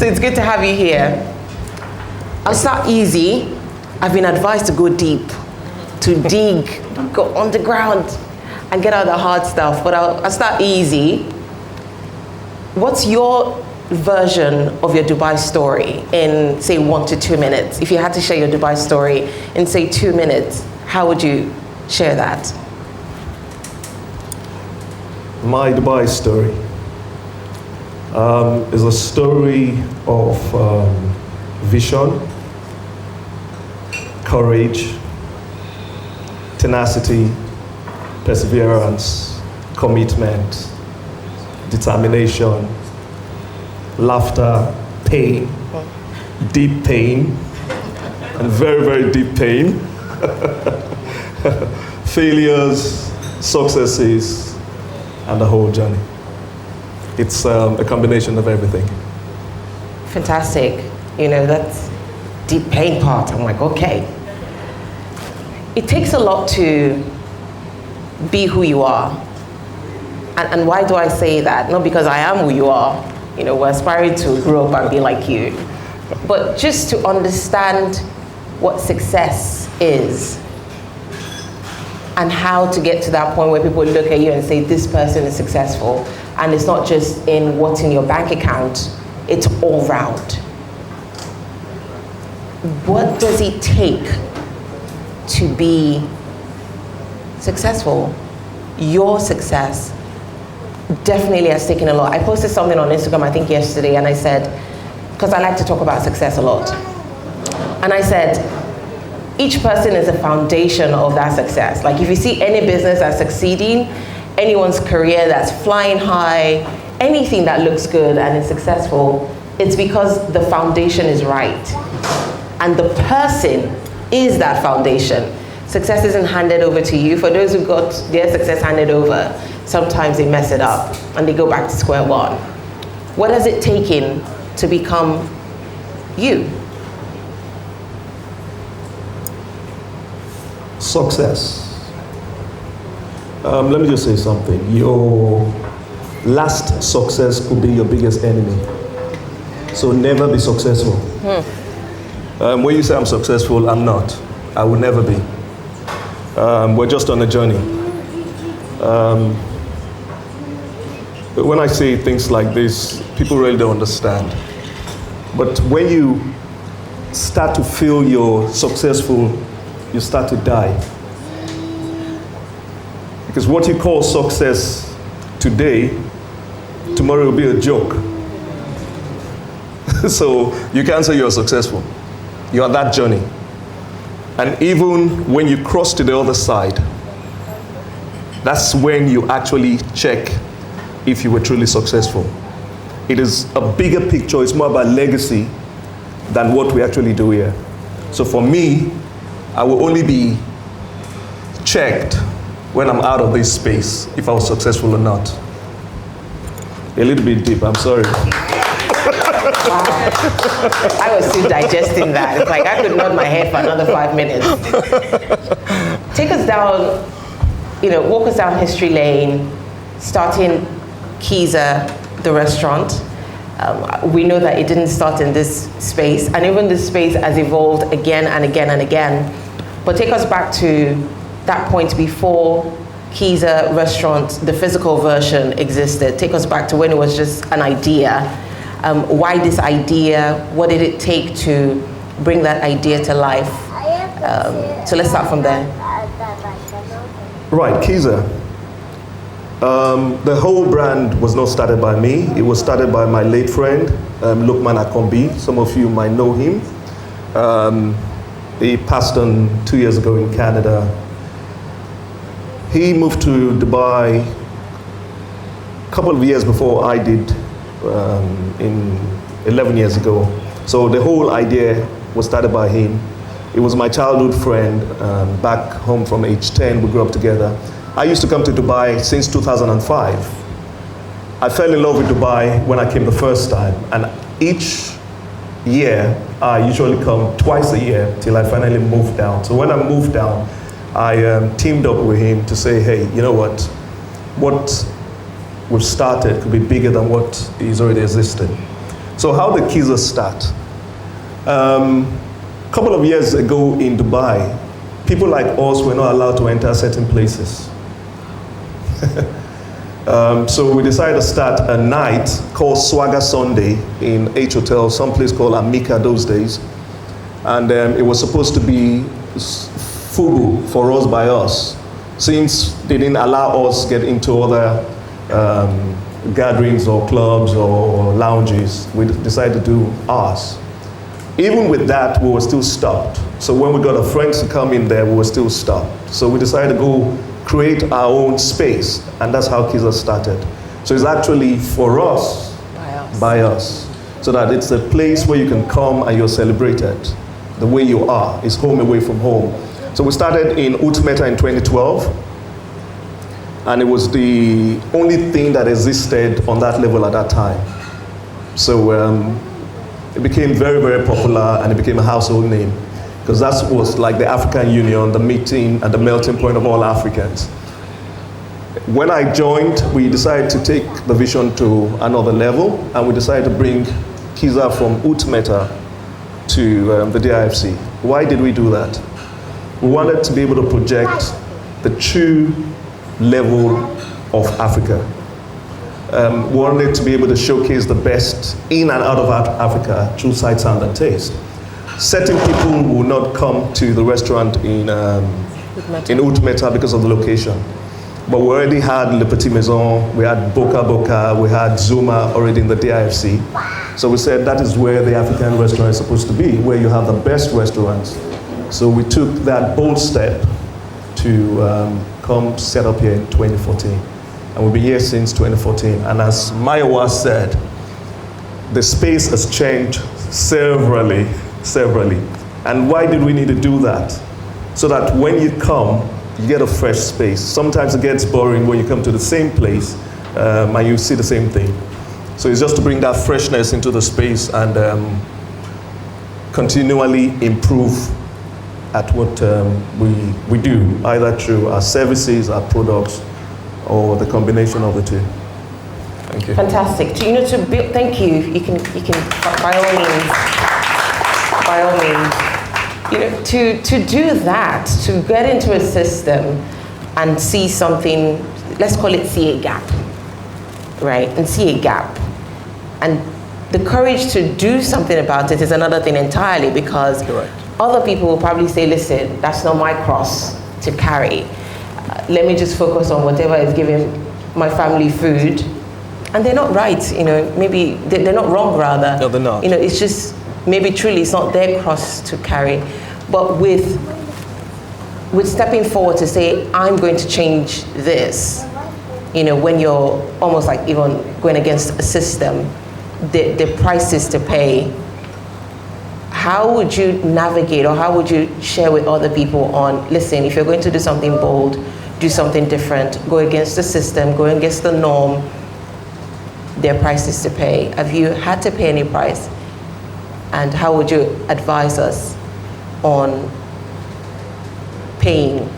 So it's good to have you here. I'll start easy. I've been advised to go deep, to dig, go underground, and get out the hard stuff. But I'll start easy. What's your version of your Dubai story in, say, 1 to 2 minutes? If you had to share your Dubai story in, say, 2 minutes, how would you share that? My Dubai story is a story of vision, courage, tenacity, perseverance, commitment, determination, laughter, pain, deep pain, and very, very deep pain, failures, successes, and the whole journey. It's a combination of everything. Fantastic. You know, that's deep pain part. I'm like, okay. It takes a lot to be who you are. And why do I say that? Not because I am who you are. You know, we're aspiring to grow up and be like you. But just to understand what success is and how to get to that point where people look at you and say, this person is successful. And it's not just in what's in your bank account, it's all round. What does it take to be successful? Your success definitely has taken a lot. I posted something on Instagram, I think yesterday, and I said, because I like to talk about success a lot. And I said, each person is a foundation of that success. Like if you see any business that's succeeding, anyone's career that's flying high, anything that looks good and is successful, it's because the foundation is right. And the person is that foundation. Success isn't handed over to you. For those who got their success handed over, sometimes they mess it up and they go back to square one. What has it taken to become you? Success. Let me just say something. Your last success could be your biggest enemy. So never be successful. When you say I'm successful, I'm not. I will never be. We're just on a journey. But when I say things like this, people really don't understand. But when you start to feel you're successful, you start to die. Because what you call success today, tomorrow will be a joke. So you can't say you're successful. You're on that journey. And even when you cross to the other side, that's when you actually check if you were truly successful. It is a bigger picture. It's more about legacy than what we actually do here. So for me, I will only be checked when I'm out of this space, if I was successful or not. A little bit deep, I'm sorry. I was still digesting that. It's like I could nod my head for another 5 minutes. Take us down, walk us down history lane, starting Kiza, the restaurant. We know that it didn't start in this space, and even this space has evolved again and again and again. But take us back to that point before Kiza restaurant, the physical version existed. Take us back to when it was just an idea. Why this idea? What did it take to bring that idea to life? So let's start from there. Right, Kiza. The whole brand was not started by me. It was started by my late friend, Lukman Akombi. Some of you might know him. He passed on 2 years ago in Canada. He moved to Dubai a couple of years before I did, in 11 years ago. So the whole idea was started by him. It was my childhood friend, back home from age 10, we grew up together. I used to come to Dubai since 2005. I fell in love with Dubai when I came the first time, and each year, I usually come twice a year till I finally moved down. So when I moved down, I teamed up with him to say, hey, you know what we've started could be bigger than what is already existing. So how did Kiza start? A couple of years ago in Dubai, people like us were not allowed to enter certain places. So we decided to start a night called Swagger Sunday in H Hotel, someplace called Amica those days. And it was supposed to be FUBU, for us by us. Since they didn't allow us get into other gatherings or clubs or lounges, we decided to do ours. Even with that, we were still stopped. So when we got our friends to come in there, we were still stopped. So we decided to go create our own space, and that's how Kiza started. So it's actually for us, by us, so that it's a place where you can come and you're celebrated the way you are. It's home away from home. So we started in Utmeta in 2012, and it was the only thing that existed on that level at that time. So it became very, very popular, and it became a household name, because that was like the African Union, the meeting and the melting point of all Africans. When I joined, we decided to take the vision to another level, and we decided to bring Kiza from Utmeta to the DIFC. Why did we do that? We wanted to be able to project the true level of Africa. We wanted to be able to showcase the best in and out of Africa through sight, sound, and taste. Certain people will not come to the restaurant in Utmeta because of the location. But we already had Le Petit Maison, we had Boca Boca, we had Zuma already in the DIFC. So we said that is where the African restaurant is supposed to be, where you have the best restaurants. So we took that bold step to come set up here in 2014. And we've been here since 2014. And as Mayowa said, the space has changed severally. And why did we need to do that? So that when you come, you get a fresh space. Sometimes it gets boring when you come to the same place and you see the same thing. So it's just to bring that freshness into the space and continually improve at what we do, either through our services, our products, or the combination of the two. Thank you. Fantastic. You know, to build, thank you. You can by all means, you know, to do that, to get into a system and see something, let's call it see a gap, right? And see a gap. And the courage to do something about it is another thing entirely, because Correct. Other people will probably say, listen, that's not my cross to carry. Let me just focus on whatever is giving my family food. And they're not right, you know, maybe they're not wrong, rather. No, they're not. You know, it's just, maybe truly it's not their cross to carry. But with stepping forward to say, I'm going to change this, you know, when you're almost like even going against a system, the prices to pay, how would you navigate, or how would you share with other people on, listen, if you're going to do something bold, do something different, go against the system, go against the norm, there are prices to pay. Have you had to pay any price? And how would you advise us on paying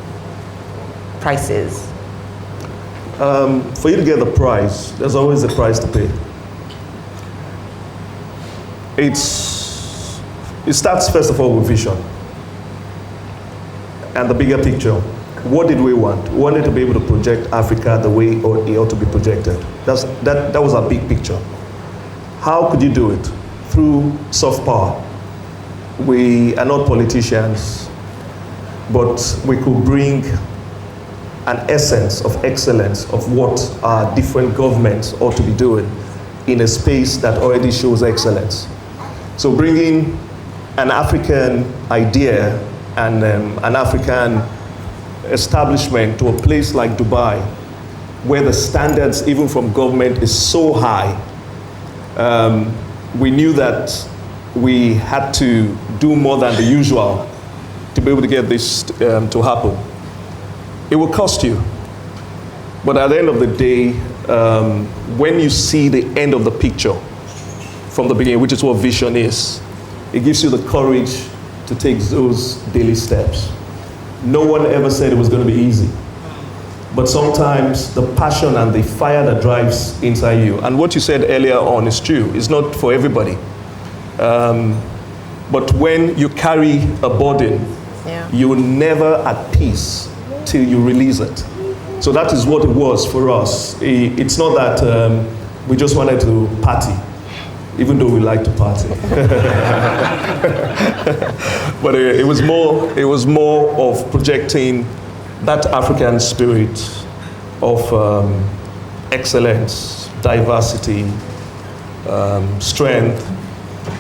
prices? For you to get the price, there's always a price to pay. It starts first of all with vision and the bigger picture. What did we want? We wanted to be able to project Africa the way it ought to be projected. That was our big picture. How could you do it? Through soft power. We are not politicians, but we could bring an essence of excellence of what our different governments ought to be doing in a space that already shows excellence. So bringing an African idea and an African establishment to a place like Dubai, where the standards even from government is so high, we knew that we had to do more than the usual to be able to get this to happen. It will cost you, but at the end of the day, when you see the end of the picture from the beginning, which is what vision is, it gives you the courage to take those daily steps. No one ever said it was going to be easy. but sometimes the passion and the fire that drives inside you. And what you said earlier on is true. It's not for everybody. But when you carry a burden, you're never at peace till you release it. So that is what it was for us. It's not that we just wanted to party, even though we like to party. But it was more of projecting that African spirit of excellence, diversity, strength,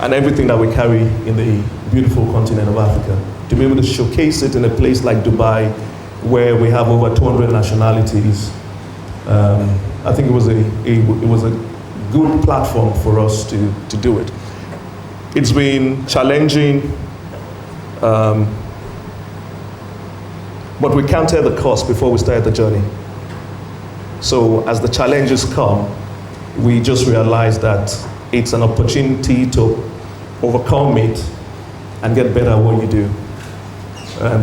and everything that we carry in the beautiful continent of Africa. To be able to showcase it in a place like Dubai, where we have over 200 nationalities, I think it was a good platform for us to do it. It's been challenging, but we counted the cost before we started the journey. So as the challenges come, we just realized that it's an opportunity to overcome it and get better at what you do.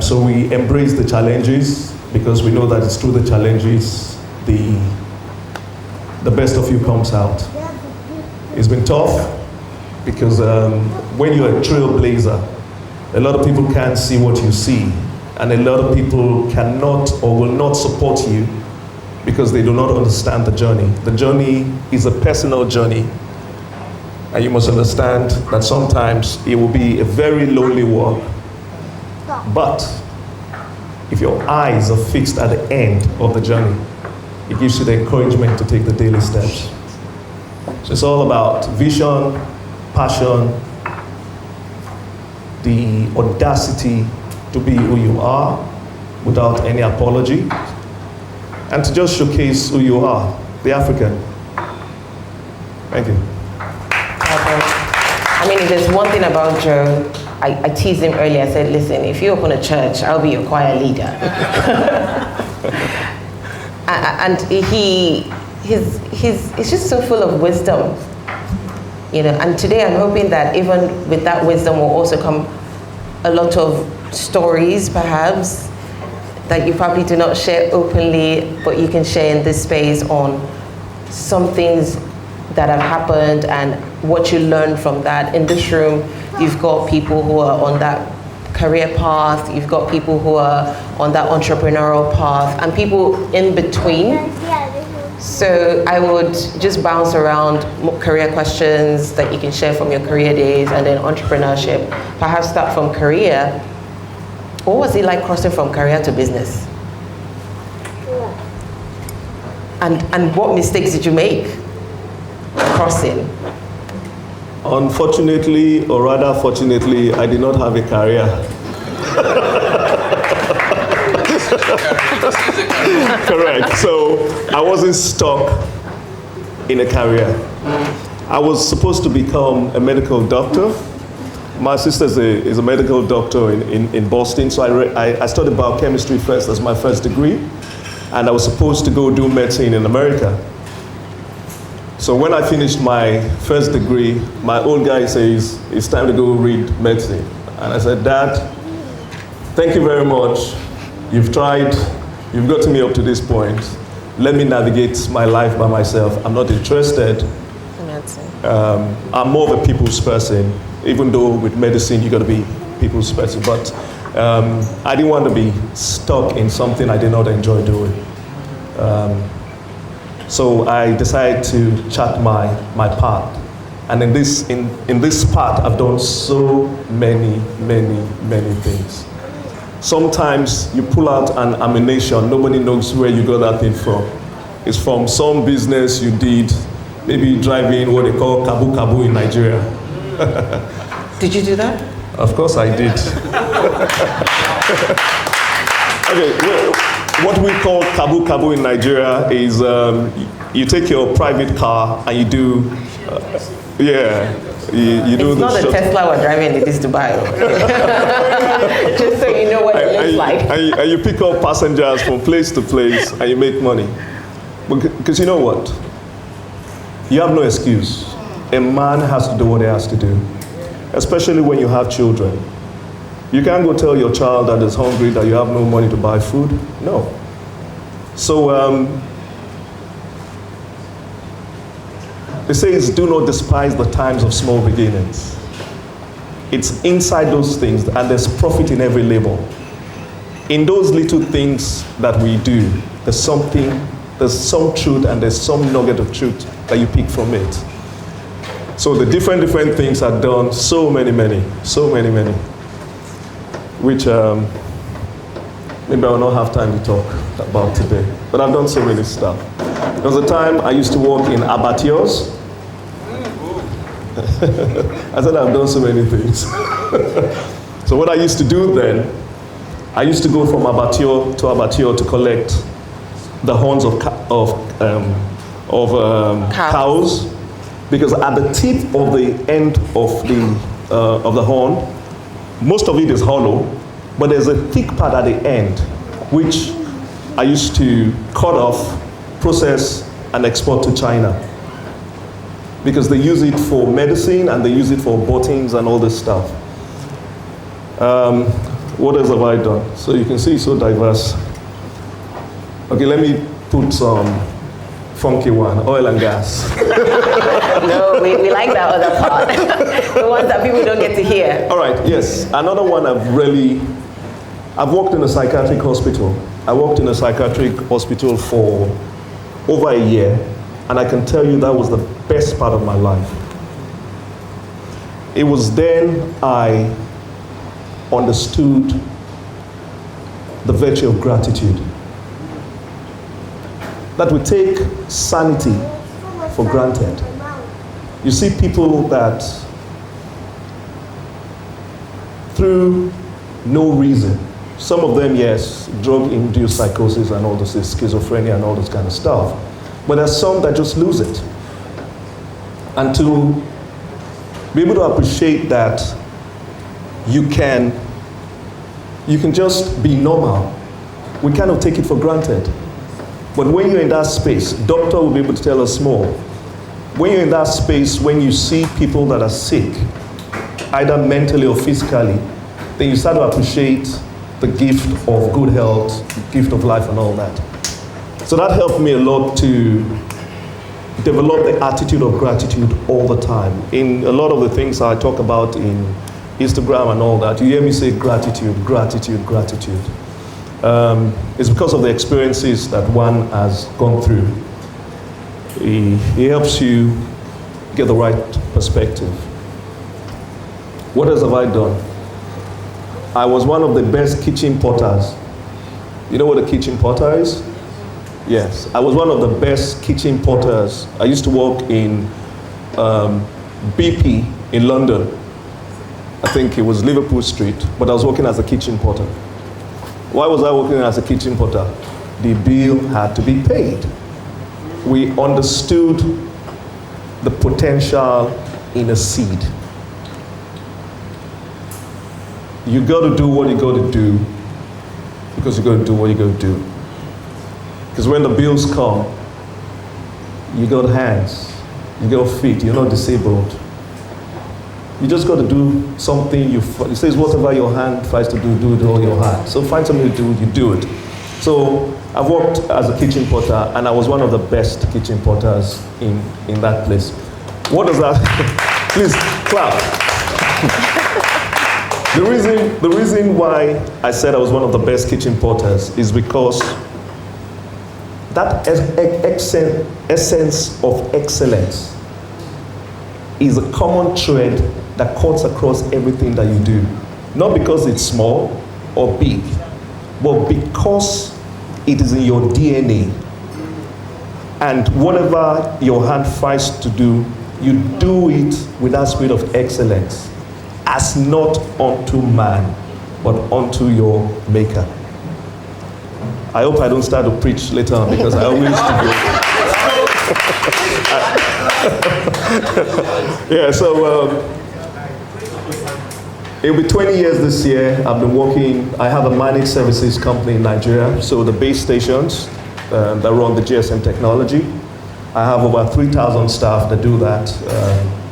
So we embrace the challenges because we know that it's through the challenges the best of you comes out. It's been tough because when you're a trailblazer, a lot of people can't see what you see, and a lot of people cannot or will not support you because they do not understand the journey. The journey is a personal journey, and you must understand that sometimes it will be a very lonely walk. But if your eyes are fixed at the end of the journey, it gives you the encouragement to take the daily steps. So it's all about vision, passion, the audacity to be who you are without any apology, and to just showcase who you are, the African. Thank you. I mean, if there's one thing about Joe, I teased him earlier. I said, listen, if you open a church, I'll be your choir leader. And he's just so full of wisdom, you know. And today I'm hoping that even with that wisdom will also come a lot of stories, perhaps, that you probably do not share openly, but you can share in this space on some things that have happened and what you learned from that. In this room, you've got people who are on that career path, you've got people who are on that entrepreneurial path, and people in between. So I would just bounce around career questions that you can share from your career days, and then entrepreneurship. Perhaps start from career. What was it like crossing from career to business? And what mistakes did you make crossing? Unfortunately, or rather fortunately, I did not have a career. Correct. So I wasn't stuck in a career. I was supposed to become a medical doctor. My sister is a medical doctor in Boston, so I studied biochemistry first as my first degree, and I was supposed to go do medicine in America. So when I finished my first degree, my old guy says, it's time to go read medicine. And I said, Dad, thank you very much. You've tried, you've gotten me up to this point. Let me navigate my life by myself. I'm not interested. I'm more of a people's person, even though with medicine, you got to be people's person. But I didn't want to be stuck in something I did not enjoy doing. So I decided to chart my path. And in this path, I've done so many things. Sometimes you pull out an ammunition, nobody knows where you got that thing from. It's from some business you did, maybe driving what they call kabu kabu in Nigeria. Did you do that? Of course I did. Okay, well, what we call kabu kabu in Nigeria is you take your private car and you do, you do. It's not a Tesla we're driving in this Dubai. Just so you know what it looks like. And you pick up passengers from place to place and you make money. Because you know what? You have no excuse. A man has to do what he has to do, especially when you have children. You can't go tell your child that is hungry that you have no money to buy food. No. So it says, do not despise the times of small beginnings. It's inside those things, and there's profit in every labor. In those little things that we do, there's some truth, and there's some nugget of truth that you pick from it. So the different things are done, so many, which maybe I will not have time to talk about today. But I've done so many stuff. There was a time I used to work in abattoirs. I said I've done so many things. So what I used to do then, I used to go from abattoir to collect the horns of cows, because at the tip of the end of the horn, most of it is hollow, but there's a thick part at the end, which I used to cut off, process, and export to China, because they use it for medicine and they use it for buttons and all this stuff. What else have I done? So you can see it's so diverse. Okay, let me put some funky one, oil and gas. No, we like that other part. The ones that people don't get to hear. All right, yes. Another one I've worked in a psychiatric hospital. I worked in a psychiatric hospital for over a year, and I can tell you that was the best part of my life. It was then I understood the virtue of gratitude. That we take sanity for granted. You see people that through no reason, some of them, yes, drug-induced psychosis and all this, schizophrenia and all this kind of stuff, but there's some that just lose it. And to be able to appreciate that you can just be normal, we kind of take it for granted. But when you're in that space, doctor will be able to tell us more. When you're in that space, when you see people that are sick, either mentally or physically, then you start to appreciate the gift of good health, the gift of life and all that. So that helped me a lot to develop the attitude of gratitude all the time. In a lot of the things I talk about in Instagram and all that, you hear me say gratitude, gratitude, gratitude. It's because of the experiences that one has gone through. It helps you get the right perspective. What else have I done? I was one of the best kitchen potters. You know what a kitchen potter is? Yes, I was one of the best kitchen potters. I used to work in BP in London. I think it was Liverpool Street, but I was working as a kitchen potter. Why was I working as a kitchen potter? The bill had to be paid. We understood the potential in a seed. You got to do what you got to do because you got to do what you got to do. Because when the bills come, you got hands, you got feet, you're not disabled. You just got to do something. It says whatever your hand tries to do it with all your heart. So find something to do, you do it. So I've worked as a kitchen potter, and I was one of the best kitchen potters in that place. What does that? Please clap. The reason why I said I was one of the best kitchen potters is because that essence of excellence is a common thread that cuts across everything that you do. Not because it's small or big, but because it is in your DNA. And whatever your hand finds to do, you do it with that spirit of excellence, as not unto man, but unto your maker. I hope I don't start to preach later on, because I always do. Yeah, so it'll be 20 years this year. I've been working, I have a managed services company in Nigeria, so the base stations that run the GSM technology. I have over 3,000 staff that do that.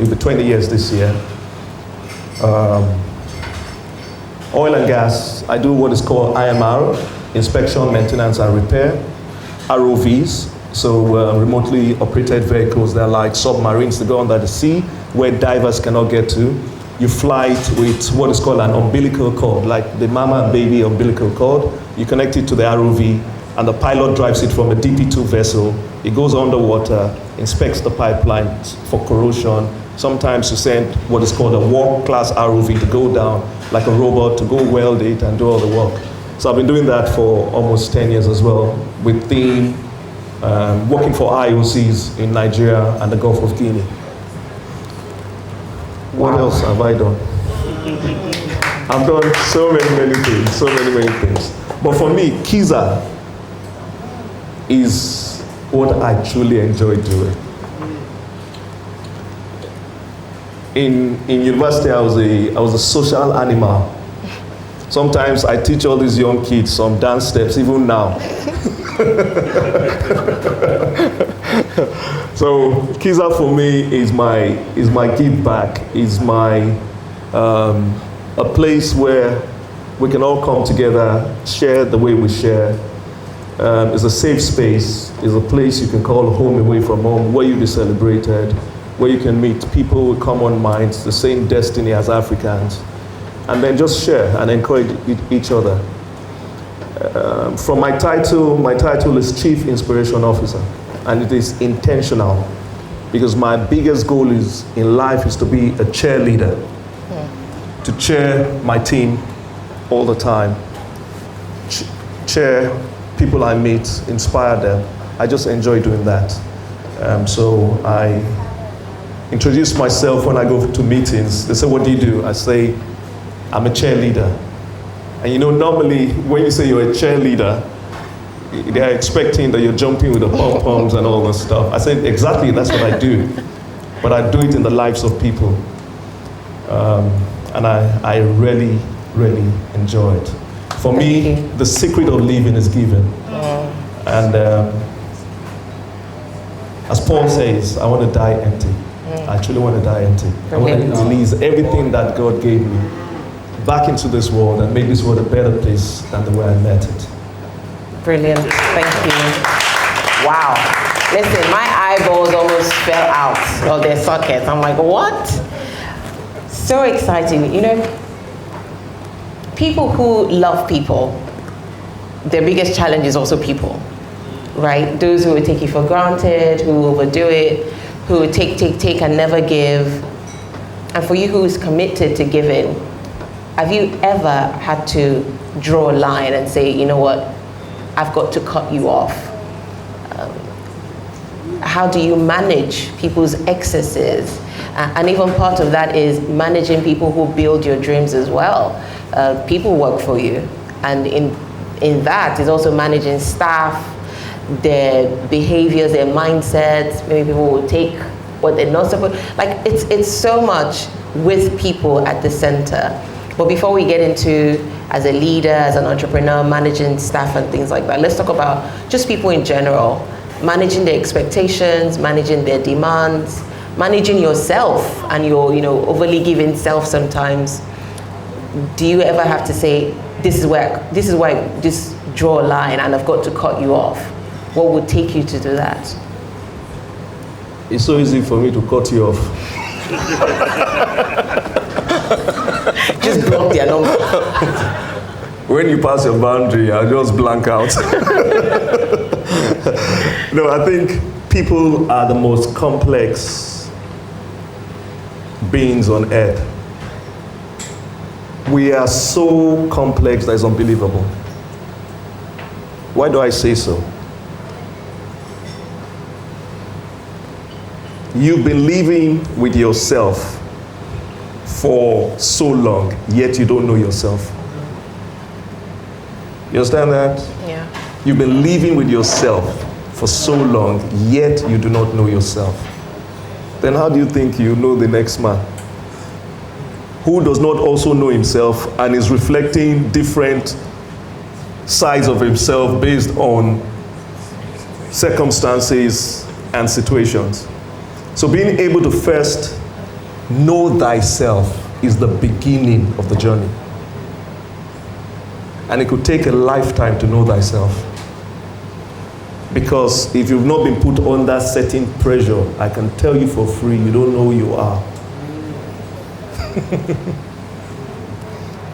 It'll be 20 years this year. Oil and gas, I do what is called IMR, inspection, maintenance, and repair. ROVs, so remotely operated vehicles. They're like submarines that go under the sea where divers cannot get to. You fly it with what is called an umbilical cord, like the mama and baby umbilical cord. You connect it to the ROV, and the pilot drives it from a DP2 vessel. It goes underwater, inspects the pipelines for corrosion. Sometimes you send what is called a world-class ROV to go down, like a robot, to go weld it and do all the work. So I've been doing that for almost 10 years as well, within working for IOCs in Nigeria and the Gulf of Guinea. What else have I done? I've done so many things. But for me, Kiza is what I truly enjoy doing. In university, I was a social animal. Sometimes I teach all these young kids some dance steps, even now. So Kiza for me is my give back, is my a place where we can all come together, share the way we share. It's a safe space. It's a place you can call home away from home, where you be celebrated, where you can meet people with common minds, the same destiny as Africans, and then just share and encourage each other. From my title is Chief Inspiration Officer, and it is intentional because my biggest goal in life is to be a cheerleader, to cheer my team all the time, cheer people I meet, inspire them. I just enjoy doing that. So I introduce myself when I go to meetings. They say, "What do you do?" I say, "I'm a cheerleader." And you know, normally when you say you're a cheerleader, they're expecting that you're jumping with the pom-poms and all that stuff. I said, exactly, that's what I do. But I do it in the lives of people. And I really, really enjoy it. For me, the secret of living is given. And as Paul says, I want to die empty. I truly want to die empty. I want to release everything that God gave me back into this world and make this world a better place than the way I met it. Brilliant. Thank you. Wow. Listen, my eyeballs almost fell out of their sockets. I'm like, what? So exciting. You know, people who love people, their biggest challenge is also people, right? Those who will take you for granted, who will overdo it, who will take and never give. And for you who is committed to giving, have you ever had to draw a line and say, you know what, I've got to cut you off? How do you manage people's excesses? And even part of that is managing people who build your dreams as well. People work for you. And in that is also managing staff, their behaviors, their mindsets. Maybe people will take what they're not supposed. Like it's so much with people at the center. But before we get into, as a leader, as an entrepreneur, managing staff and things like that, let's talk about just people in general, managing their expectations, managing their demands, managing yourself and your, overly giving self sometimes. Do you ever have to say, this is where I just draw a line and I've got to cut you off? What would take you to do that? It's so easy for me to cut you off. Just block their number. When you pass your boundary, I'll just blank out. No, I think people are the most complex beings on earth. We are so complex that it's unbelievable. Why do I say so? You've been living with yourself for so long, yet you don't know yourself. You understand that? Yeah. You've been living with yourself for so long, yet you do not know yourself. Then how do you think you know the next man? Who does not also know himself and is reflecting different sides of himself based on circumstances and situations. So being able to first know thyself is the beginning of the journey. And it could take a lifetime to know thyself. Because if you've not been put under certain pressure, I can tell you for free, you don't know who you are.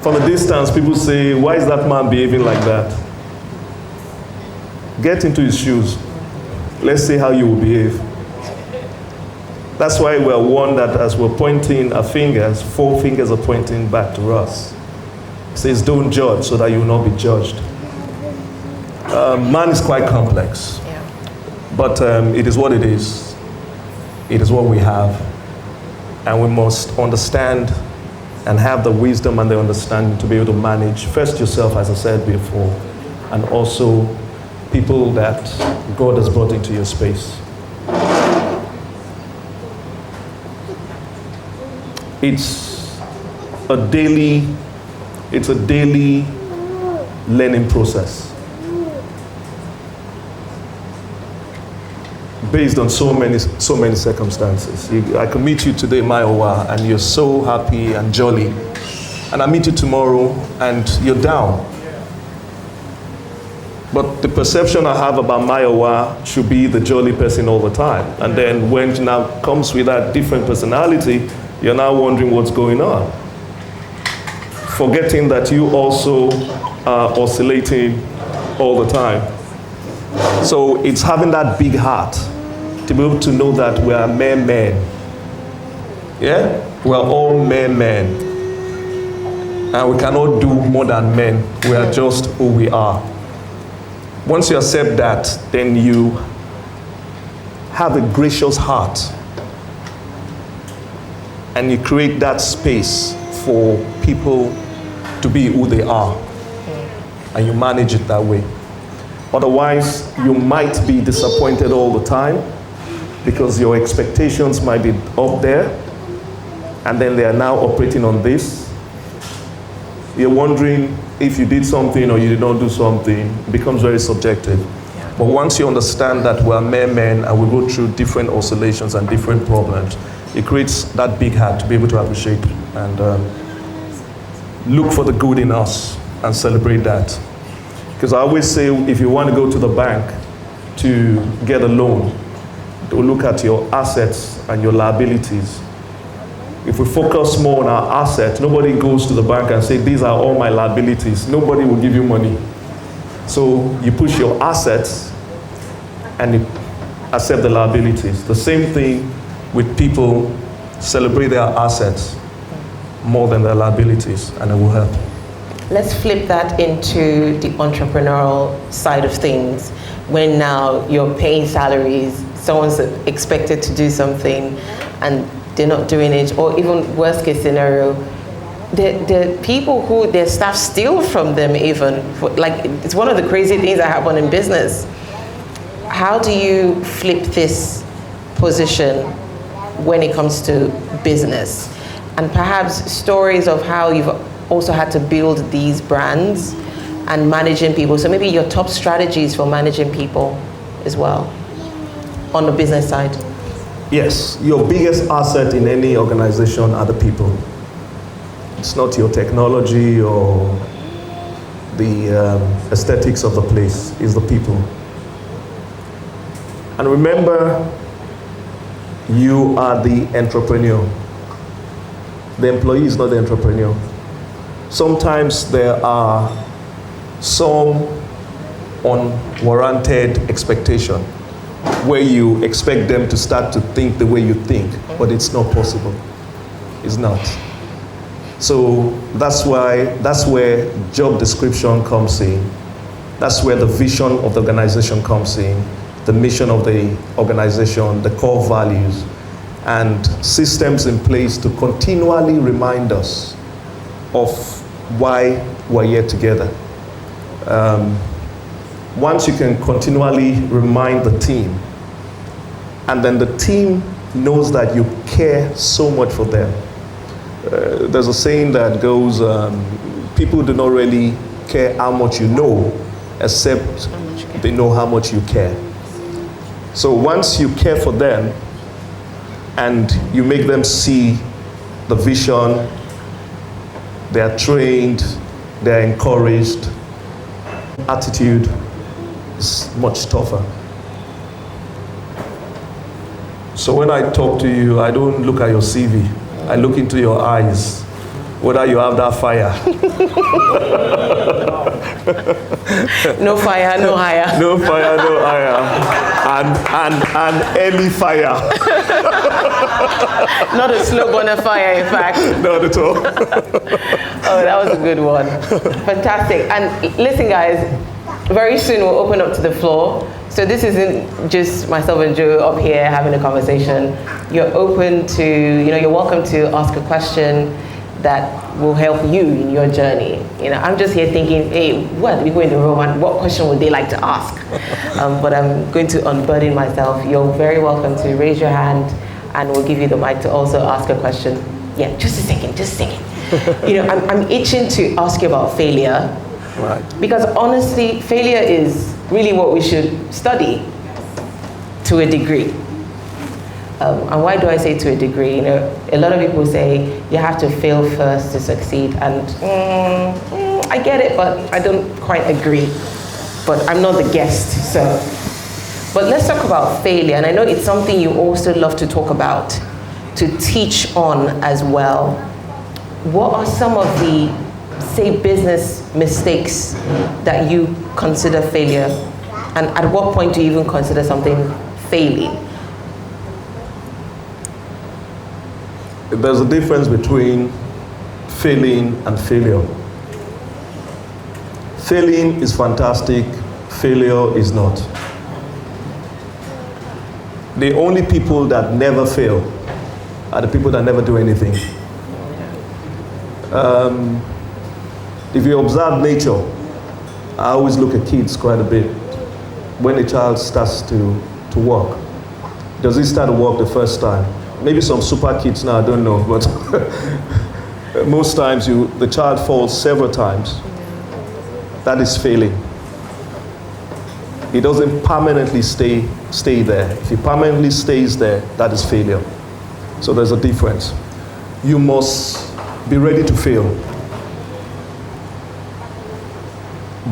From a distance, people say, why is that man behaving like that? Get into his shoes. Let's see how you will behave. That's why we're warned that as we're pointing our fingers, 4 fingers are pointing back to us. It says, don't judge so that you will not be judged. Man is quite complex. But it is what it is. It is what we have. And we must understand and have the wisdom and the understanding to be able to manage first yourself, as I said before, and also people that God has brought into your space. It's a daily learning process based on so many circumstances. I can meet you today, Maiwa, and you're so happy and jolly, and I meet you tomorrow and you're down. But the perception I have about Maiwa should be the jolly person all the time, and then when it now comes with that different personality, you're now wondering what's going on, forgetting that you also are oscillating all the time. So it's having that big heart to be able to know that we are mere men. Yeah? We are all mere men. And we cannot do more than men. We are just who we are. Once you accept that, then you have a gracious heart. And you create that space for people to be who they are. And you manage it that way. Otherwise, you might be disappointed all the time because your expectations might be up there, and then they are now operating on this. You're wondering if you did something or you did not do something. It becomes very subjective. Yeah. But once you understand that we are mere men and we go through different oscillations and different problems, it creates that big heart to be able to appreciate and look for the good in us and celebrate that. Because I always say, if you want to go to the bank to get a loan, to look at your assets and your liabilities. If we focus more on our assets, nobody goes to the bank and say, these are all my liabilities. Nobody will give you money. So you push your assets and you accept the liabilities. The same thing with people, celebrate their assets more than their liabilities, and it will help. Let's flip that into the entrepreneurial side of things. When now you're paying salaries, someone's expected to do something and they're not doing it, or even worst case scenario, the people who their staff steal from them even. Like, it's one of the crazy things that happen in business. How do you flip this position when it comes to business? And perhaps stories of how you've also had to build these brands and managing people. So maybe your top strategies for managing people as well on the business side. Yes, your biggest asset in any organization are the people. It's not your technology or the aesthetics of the place, it's the people. And remember, you are the entrepreneur. The employee is not the entrepreneur. Sometimes there are some unwarranted expectation where you expect them to start to think the way you think, but it's not possible. It's not. So that's where job description comes in. That's where the vision of the organization comes in, the mission of the organization, the core values, and systems in place to continually remind us of why we're here together. Once you can continually remind the team, and then the team knows that you care so much for them. There's a saying that goes, people do not really care how much you know, except they know how much you care. So once you care for them, and you make them see the vision, they are trained, they are encouraged, attitude is much tougher. So when I talk to you, I don't look at your CV. I look into your eyes, whether you have that fire. No fire, no hire. No fire, no hire. And any fire. Not a slow burner fire, in fact. Not at all. Oh, that was a good one. Fantastic. And listen, guys, very soon we'll open up to the floor. So this isn't just myself and Joe up here having a conversation. You're open to, you're welcome to ask a question that will help you in your journey. I'm just here thinking, hey, what are the people in the room and what question would they like to ask? But I'm going to unburden myself. You're very welcome to raise your hand and we'll give you the mic to also ask a question. Yeah, just a second. I'm itching to ask you about failure. Right. Because honestly, failure is really what we should study to a degree. And why do I say to a degree? A lot of people say you have to fail first to succeed, and I get it, but I don't quite agree. But I'm not the guest, so. But let's talk about failure, and I know it's something you also love to talk about, to teach on as well. What are some of the, say, business mistakes that you consider failure? And at what point do you even consider something failing? There's a difference between failing and failure. Failing is fantastic, failure is not. The only people that never fail are the people that never do anything. If you observe nature, I always look at kids quite a bit. When a child starts to walk, does he start to walk the first time? Maybe some super kids now, I don't know, but most times the child falls several times. That is failing. He doesn't permanently stay there. If he permanently stays there, that is failure. So there's a difference. You must be ready to fail.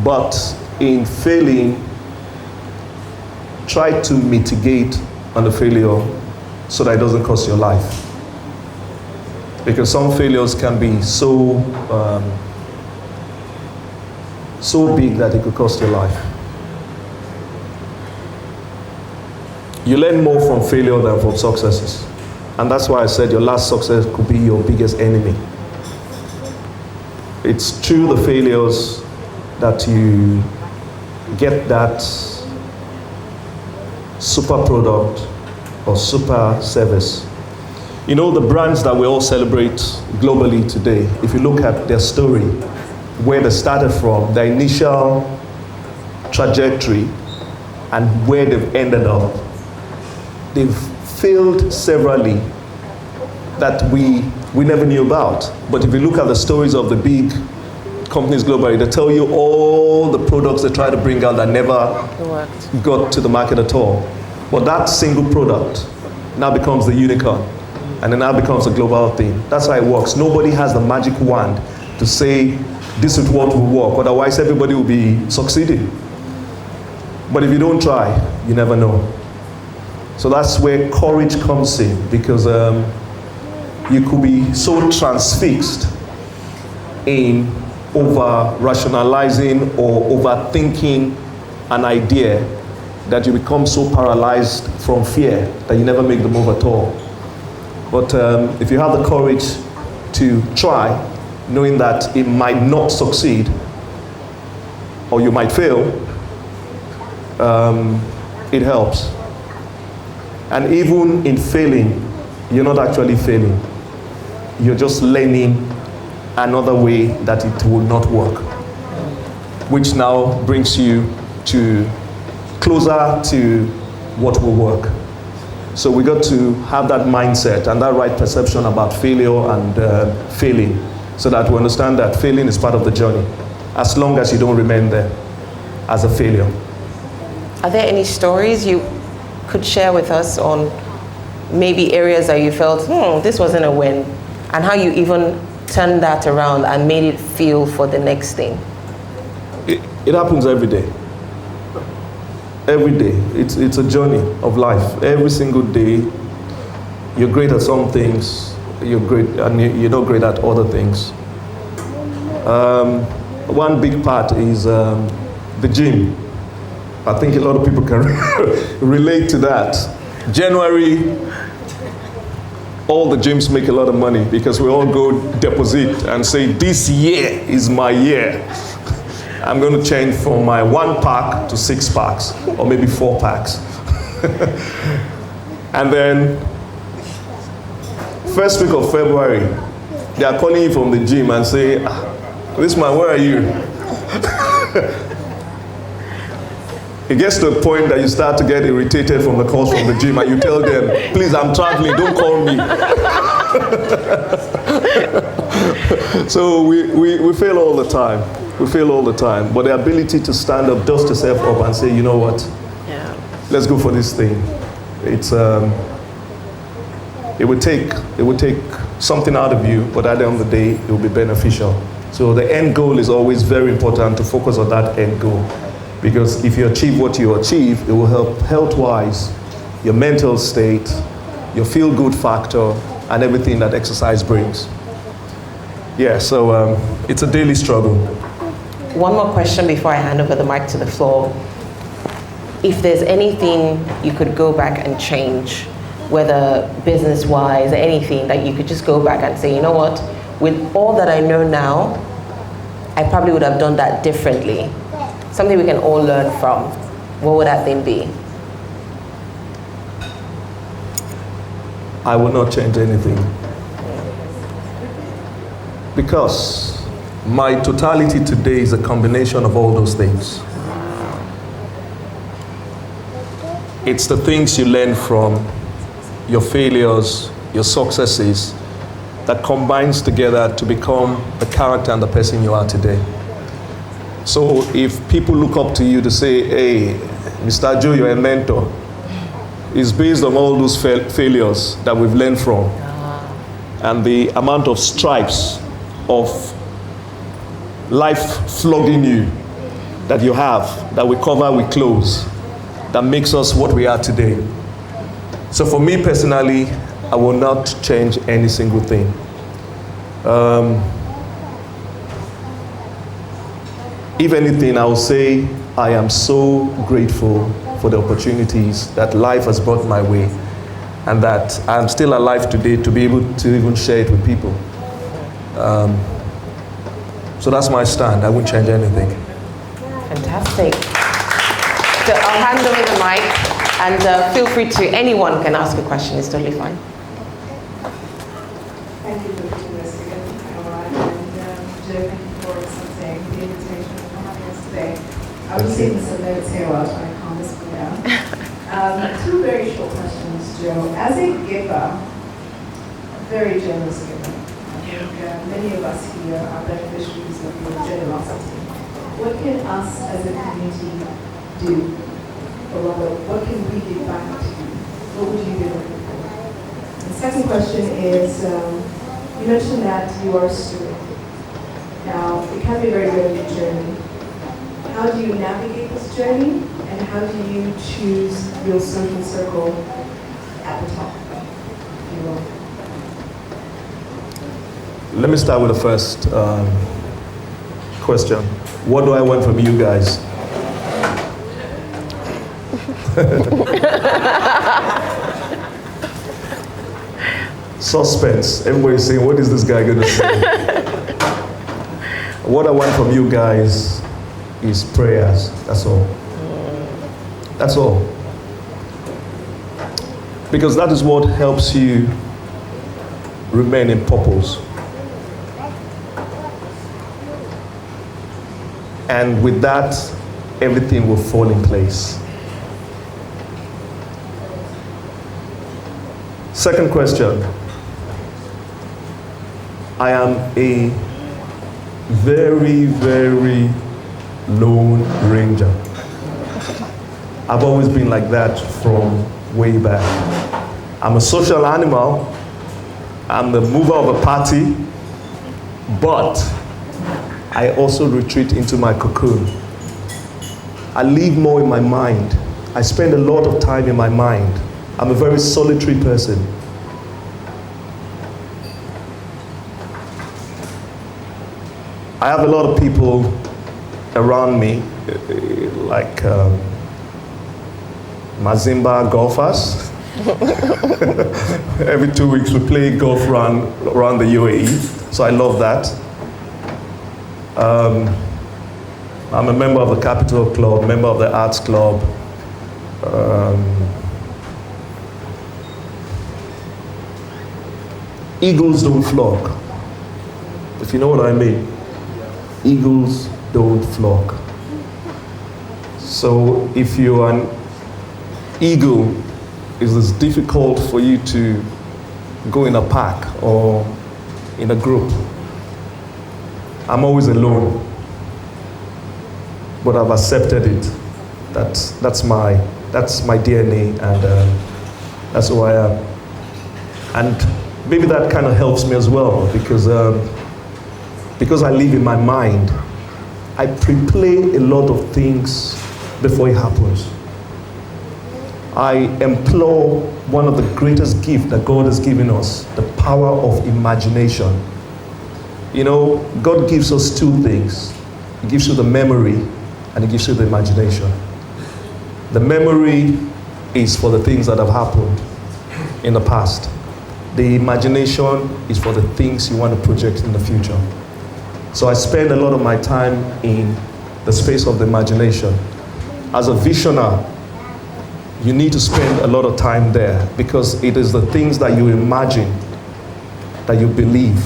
But in failing, try to mitigate on the failure so that it doesn't cost your life. Because some failures can be so big that it could cost your life. You learn more from failure than from successes. And that's why I said your last success could be your biggest enemy. It's through the failures that you get that super product or super service. The brands that we all celebrate globally today, if you look at their story, where they started from, their initial trajectory, and where they've ended up, they've failed severally that we never knew about. But if you look at the stories of the big companies globally, they tell you all the products they try to bring out that never got to the market at all. But that single product now becomes the unicorn, and it now becomes a global thing. That's how it works. Nobody has the magic wand to say, this is what will work, otherwise everybody will be succeeding. But if you don't try, you never know. So that's where courage comes in, because you could be so transfixed in over-rationalizing or overthinking an idea that you become so paralyzed from fear that you never make the move at all. But if you have the courage to try, knowing that it might not succeed, or you might fail, it helps. And even in failing, you're not actually failing. You're just learning another way that it will not work, which now brings you to closer to what will work. So we got to have that mindset and that right perception about failure and failing, so that we understand that failing is part of the journey, as long as you don't remain there as a failure. Are there any stories you could share with us on maybe areas that you felt, this wasn't a win, and how you even turned that around and made it feel for the next thing? It happens every day. Every day. It's a journey of life. Every single day you're great at some things, you're great, and you're not great at other things. One big part is the gym. I think a lot of people can relate to that. January, all the gyms make a lot of money because we all go deposit and say, this year is my year. I'm going to change from my 1 pack to 6 packs, or maybe 4 packs. And then, first week of February, they are calling you from the gym and say, this man, where are you? It gets to a point that you start to get irritated from the calls from the gym, and you tell them, please, I'm traveling, don't call me. So we fail all the time. We fail all the time. But the ability to stand up, dust yourself up and say, you know what? Yeah. Let's go for this thing. It's it would take something out of you, but at the end of the day, it will be beneficial. So the end goal is always very important, to focus on that end goal. Because if you achieve what you achieve, it will help health-wise, your mental state, your feel-good factor, and everything that exercise brings. Yeah, so it's a daily struggle. One more question before I hand over the mic to the floor. If there's anything you could go back and change, whether business-wise or anything, that you could just go back and say, you know what, with all that I know now, I probably would have done that differently. Something we can all learn from. What would that thing be? I will not change anything. Because my totality today is a combination of all those things. It's the things you learn from your failures, your successes, that combines together to become the character and the person you are today. So if people look up to you to say, hey, Mr. Joe, you're a mentor, it's based on all those failures that we've learned from, and the amount of stripes of life flogging you that you have, that we cover with clothes, that makes us what we are today. So for me personally, I will not change any single thing. If anything, I will say I am so grateful for the opportunities that life has brought my way, and that I'm still alive today to be able to even share it with people. So that's my stand. I won't change anything. Fantastic. So I'll hand over the mic, and feel free to, anyone can ask a question, it's totally fine. Thank you for doing this again, Laura, and Joe, thank you for accepting the invitation and for having us today. I was seeing some notes here while I was trying to calm this one down. Two very short questions, Joe. As a giver, a very generous giver, I think many of us here are beneficiaries of your generosity. What can us as a community do? Or rather, what can we give back to you? What would you be looking for? The second question is, you mentioned that you are a steward. Now, it can be a very lonely journey. How do you navigate this journey, and how do you choose your social circle at the top, if you will? Let me start with the first question. What do I want from you guys? Suspense. Everybody's saying, what is this guy going to say? What I want from you guys is prayers. That's all. That's all. Because that is what helps you remain in purpose. And with that, everything will fall in place. Second question. I am a very, very lone ranger. I've always been like that from way back. I'm a social animal. I'm the mover of a party, but I also retreat into my cocoon. I live more in my mind. I spend a lot of time in my mind. I'm a very solitary person. I have a lot of people around me, like Mazimba golfers. Every 2 weeks we play golf around the UAE, so I love that. I'm a member of the Capital Club, member of the Arts Club. Eagles don't flock, if you know what I mean. Eagles don't flock. So if you're an eagle, it is difficult for you to go in a pack or in a group. I'm always alone, but I've accepted it. That's my DNA, and that's who I am. And maybe that kind of helps me as well, because I live in my mind. I pre-play a lot of things before it happens. I implore one of the greatest gifts that God has given us, the power of imagination. You know, God gives us two things. He gives you the memory, and He gives you the imagination. The memory is for the things that have happened in the past. The imagination is for the things you want to project in the future. So I spend a lot of my time in the space of the imagination. As a visionary, you need to spend a lot of time there, because it is the things that you imagine, that you believe,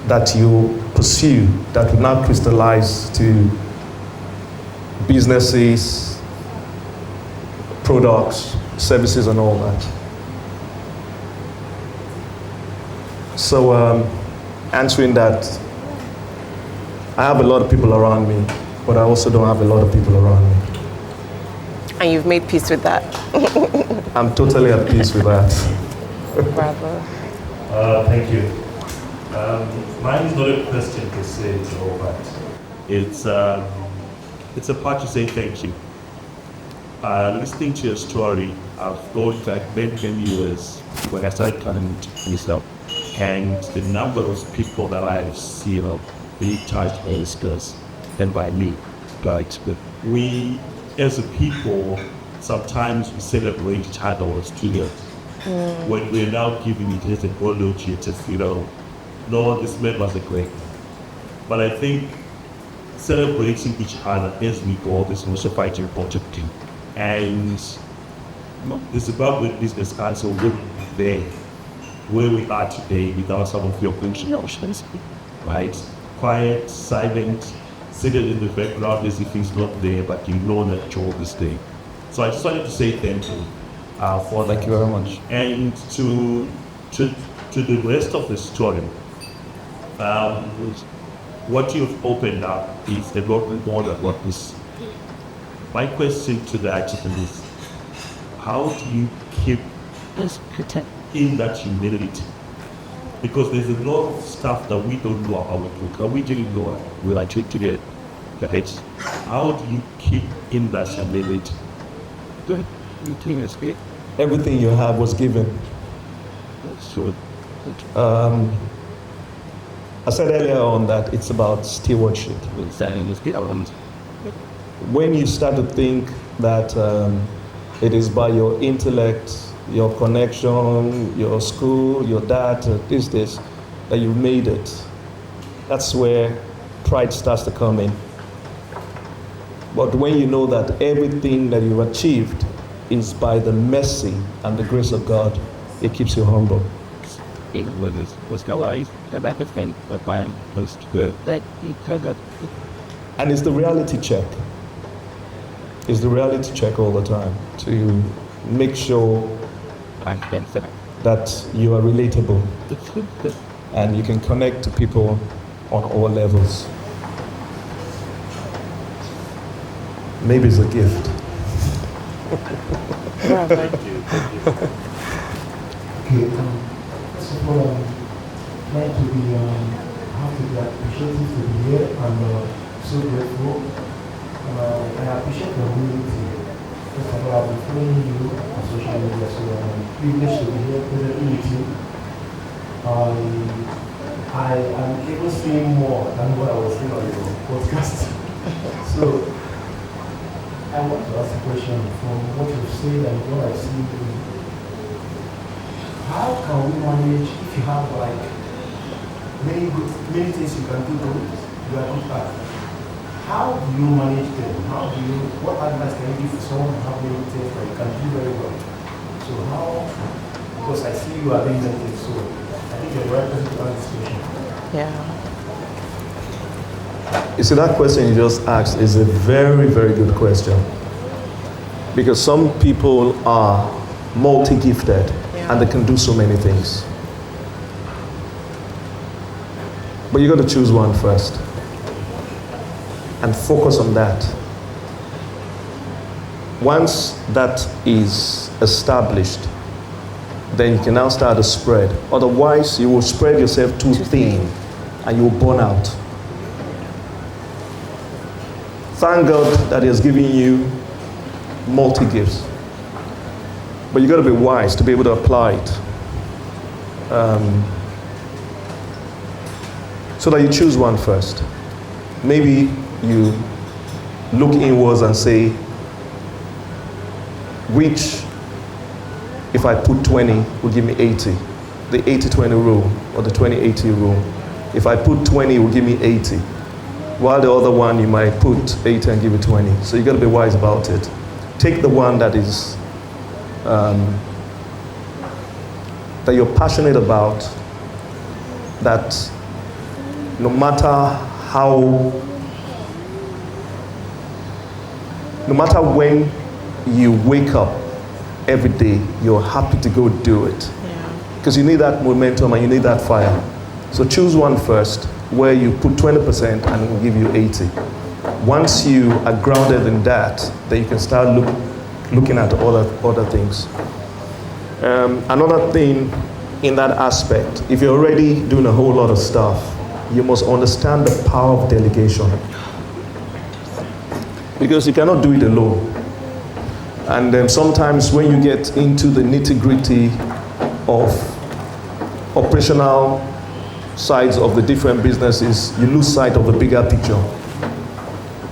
that you pursue, that will now crystallize to businesses, products, services, and all that. So answering that, I have a lot of people around me, but I also don't have a lot of people around me. And you've made peace with that. I'm totally at peace with that. Bravo. Thank you. Mine is not a question per se, Joe, but it's a part to say thank you. Listening to your story, I've gone back many years when I started planning myself, and the number of people that I've seen being touched by this curse and by me. But we, as a people, sometimes we celebrate each other as students. When we're now giving it as an apology, just, no, this man was a great. But I think celebrating each other as we go is also quite important too. And the Zimbabwe business council will be there where we are today without some of your contributions, right? Quiet, silent, sitting in the background as if he's not there, but you know that Joe is there. So I just wanted to say thank you for that. Thank you very much. And to the rest of the story, what you've opened up is a lot more than what is. My question to that is, how do you keep in that humility? Because there's a lot of stuff that we don't know how to do. We didn't know we like to get it. How do you keep in that humility? Everything you have was given. So, I said earlier on that it's about stewardship. When you start to think that it is by your intellect, your connection, your school, your dad, this, that you made it, that's where pride starts to come in. But when you know that everything that you've achieved is by the mercy and the grace of God, it keeps you humble. And it's the reality check. It's the reality check all the time to make sure that you are relatable and you can connect to people on all levels. Maybe it's a gift. thank you. Okay, first of all, I'd like to be appreciative to be here. I'm so grateful. I appreciate the humility. First of all, I've been following you on social media, so I'm privileged to be here presently with you. I am even seeing more than what I was seeing on your podcast. So I want to ask a question from what you've said and what I've seen. How can we manage if you have like many things you can do good, you are good at? How do you manage them? What advice can you give to someone who have many things that you can do very well? So how, because I see you are doing that thing, so I think you're the right person to answer this question. Yeah. You see, that question you just asked is a very, very good question. Because some people are multi-gifted and they can do so many things. But you got to choose one first and focus on that. Once that is established, then you can now start to spread. Otherwise, you will spread yourself too thin and you will burn out. Thank God that He has given you multi-gifts. But you got to be wise to be able to apply it. So that you choose one first. Maybe you look inwards and say, which, if I put 20, will give me 80. The 80-20 rule, or the 20-80 rule. If I put 20, it will give me 80. While the other one, you might put 80 and give it 20. So you got to be wise about it. Take the one that is, that you're passionate about, that no matter when you wake up every day, you're happy to go do it. Because you need that momentum and you need that fire. So choose one first where you put 20% and it will give you 80. Once you are grounded in that, then you can start looking at other things. Another thing in that aspect, if you're already doing a whole lot of stuff, you must understand the power of delegation. Because you cannot do it alone. And sometimes when you get into the nitty-gritty of operational sides of the different businesses, you lose sight of the bigger picture.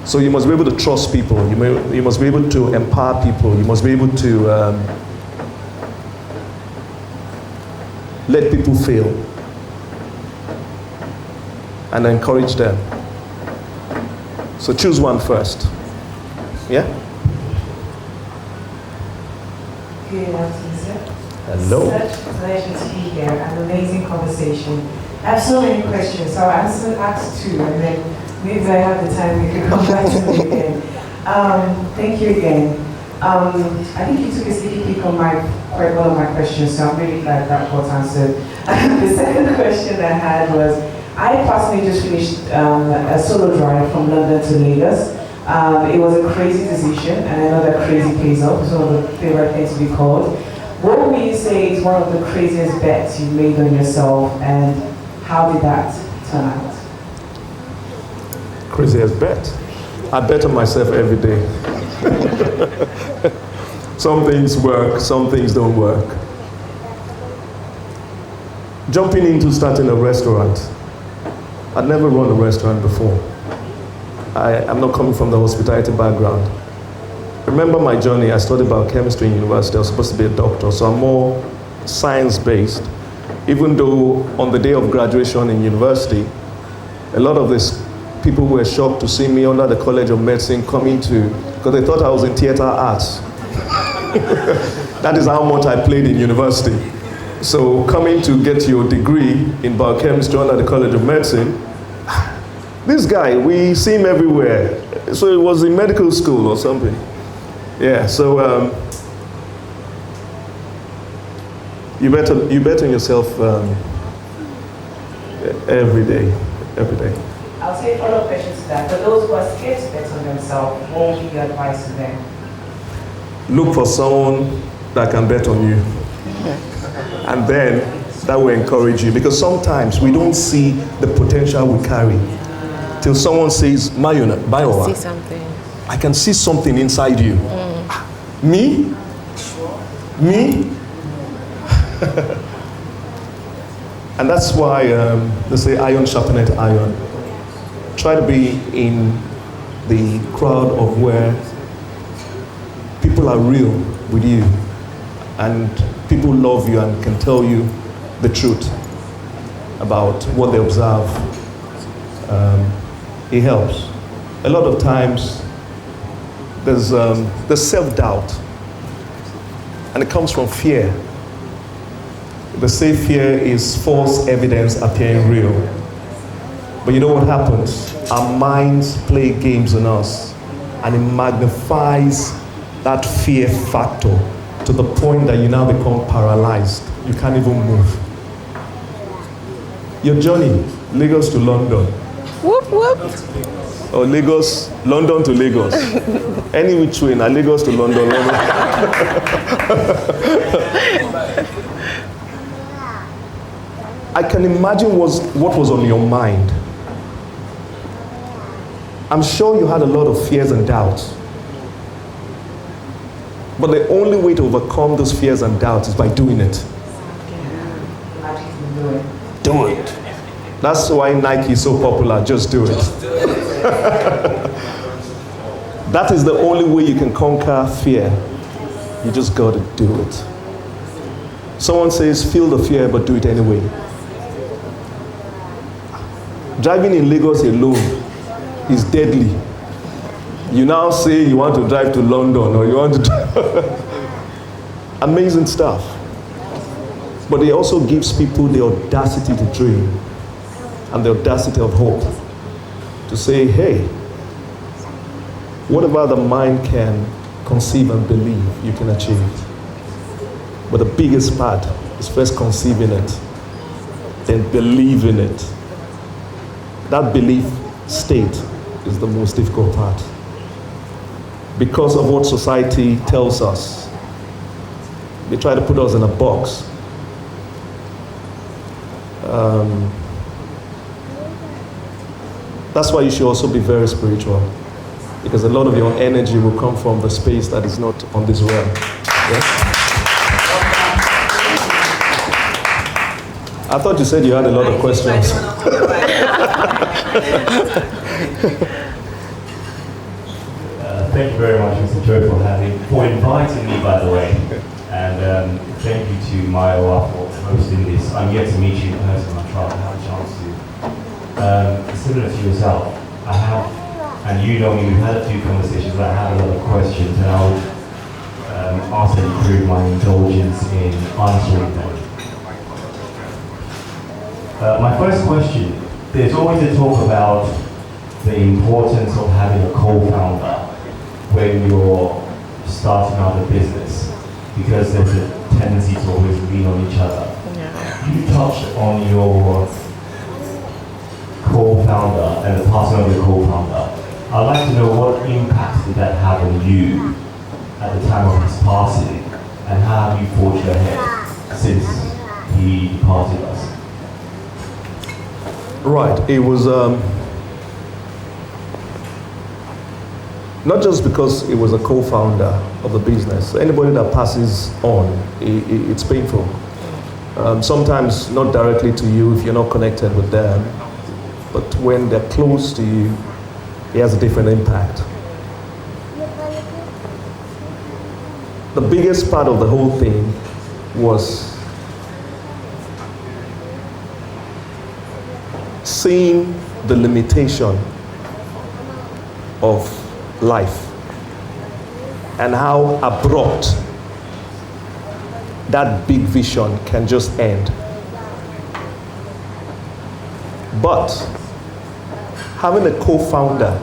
So you must be able to trust people. You must be able to empower people. You must be able to let people fail and encourage them. So choose one first. Yeah? Good afternoon, sir. Hello. Such a pleasure to be here. An amazing conversation. I have so many questions, so I'll ask two, and then maybe if I have the time, we can come back to me again. Thank you again. I think you took a sneaky peek on quite one of my questions, so I'm really glad that got answered. The second question I had was, I personally just finished a solo drive from London to Lagos. It was a crazy decision, and I know that crazy pays off. It's one of the favorite things to be called. What would you say is one of the craziest bets you made on yourself, and how did that turn out? Craziest bet? I bet on myself every day. Some things work, some things don't work. Jumping into starting a restaurant. I'd never run a restaurant before. I'm not coming from the hospitality background. Remember my journey, I studied biochemistry in university. I was supposed to be a doctor, so I'm more science-based. Even though on the day of graduation in university, a lot of these people were shocked to see me under the College of Medicine coming to, because they thought I was in theater arts. That is how much I played in university. So coming to get your degree in biochemistry under the College of Medicine, this guy, we see him everywhere. So it was in medical school or something. Yeah, so you bet on yourself every day. I'll say follow-up questions to that. For those who are scared to bet on themselves, what would be your advice to them? Look for someone that can bet on you. And then that will encourage you. Because sometimes we don't see the potential we carry. Till someone says, Bayowa, See something. I can see something inside you. Me? And that's why they say iron sharpeneth iron. Try to be in the crowd of where people are real with you and people love you and can tell you the truth about what they observe. It helps. A lot of times there's self-doubt, and it comes from fear. They say fear is false evidence appearing real. But you know what happens? Our minds play games on us, and it magnifies that fear factor to the point that you now become paralyzed. You can't even move. Your journey, Lagos to London. Whoop, whoop. Or London to Lagos. Any which way, now Lagos to London. I can imagine what was on your mind. I'm sure you had a lot of fears and doubts. But the only way to overcome those fears and doubts is by doing it. Do it. That's why Nike is so popular. Just do it. That is the only way you can conquer fear. You just got to do it. Someone says, feel the fear, but do it anyway. Driving in Lagos alone is deadly. You now say you want to drive to London or you want to amazing stuff. But it also gives people the audacity to dream and the audacity of hope. To say, hey, whatever the mind can conceive and believe, you can achieve. But the biggest part is first conceiving it, then believing it. That belief state is the most difficult part. Because of what society tells us. They try to put us in a box. That's why you should also be very spiritual. Because a lot of your energy will come from the space that is not on this realm. Yes? I thought you said you had a lot of questions. Thank you very much, Mr. Joe, for inviting me, by the way. And thank you to Maiwa for hosting this. I'm yet to meet you in person. I'm trying to have a chance to. Similar to yourself, I have, and you know me, we've had a few conversations, but I have a lot of questions, and I would ask that you prove my indulgence in answering them. My first question, there's always a talk about the importance of having a co-founder when you're starting out a business, because there's a tendency to always lean on each other. Yeah. You touched on your co-founder and the passing of your co-founder. I'd like to know what impact did that have on you at the time of his passing, and how have you forged ahead since he departed us? Right, it was not just because it was a co-founder of the business. Anybody that passes on, it's painful. Sometimes not directly to you if you're not connected with them, but when they're close to you, it has a different impact. The biggest part of the whole thing was seeing the limitation of life and how abrupt that big vision can just end. But having a co-founder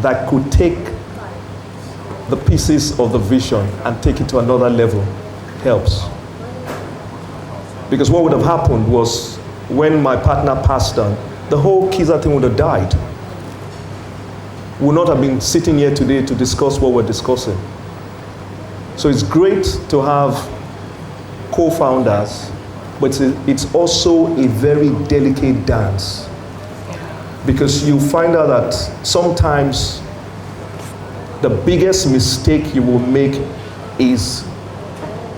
that could take the pieces of the vision and take it to another level helps. Because what would have happened was, when my partner passed on, the whole Kiza thing would have died. We would not have been sitting here today to discuss what we're discussing. So it's great to have co-founders, but it's also a very delicate dance. Because you find out that sometimes the biggest mistake you will make is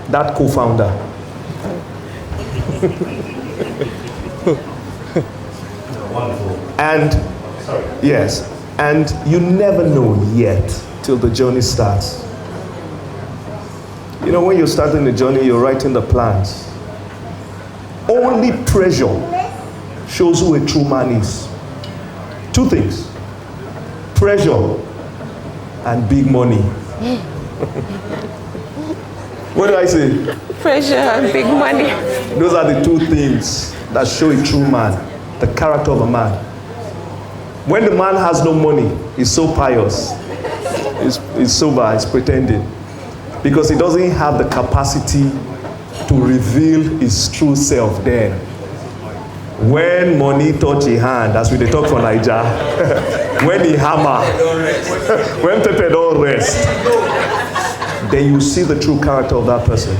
that co-founder. Wonderful. And Sorry. yes, and you never know yet till the journey starts. You know, when you're starting the journey, you're writing the plans. Only pressure shows who a true man is. Two things: pressure and big money. What do I say? Pressure and big money. Those are the two things that show a true man, the character of a man. When the man has no money, he's so pious, he's sober, he's pretending, because he doesn't have the capacity to reveal his true self then. When money touch his hand, as we dey talk for Naija, when he hammer, when Pepe don't rest, then you see the true character of that person.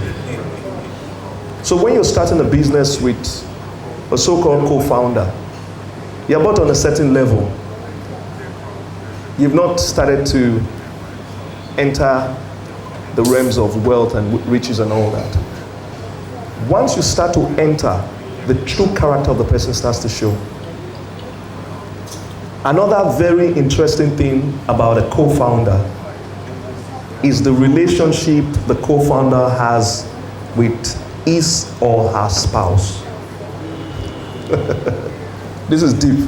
So when you're starting a business with a so-called co-founder, you're about on a certain level. You've not started to enter the realms of wealth and riches and all that. Once you start to enter, the true character of the person starts to show. Another very interesting thing about a co-founder is the relationship the co-founder has with his or her spouse. This is deep.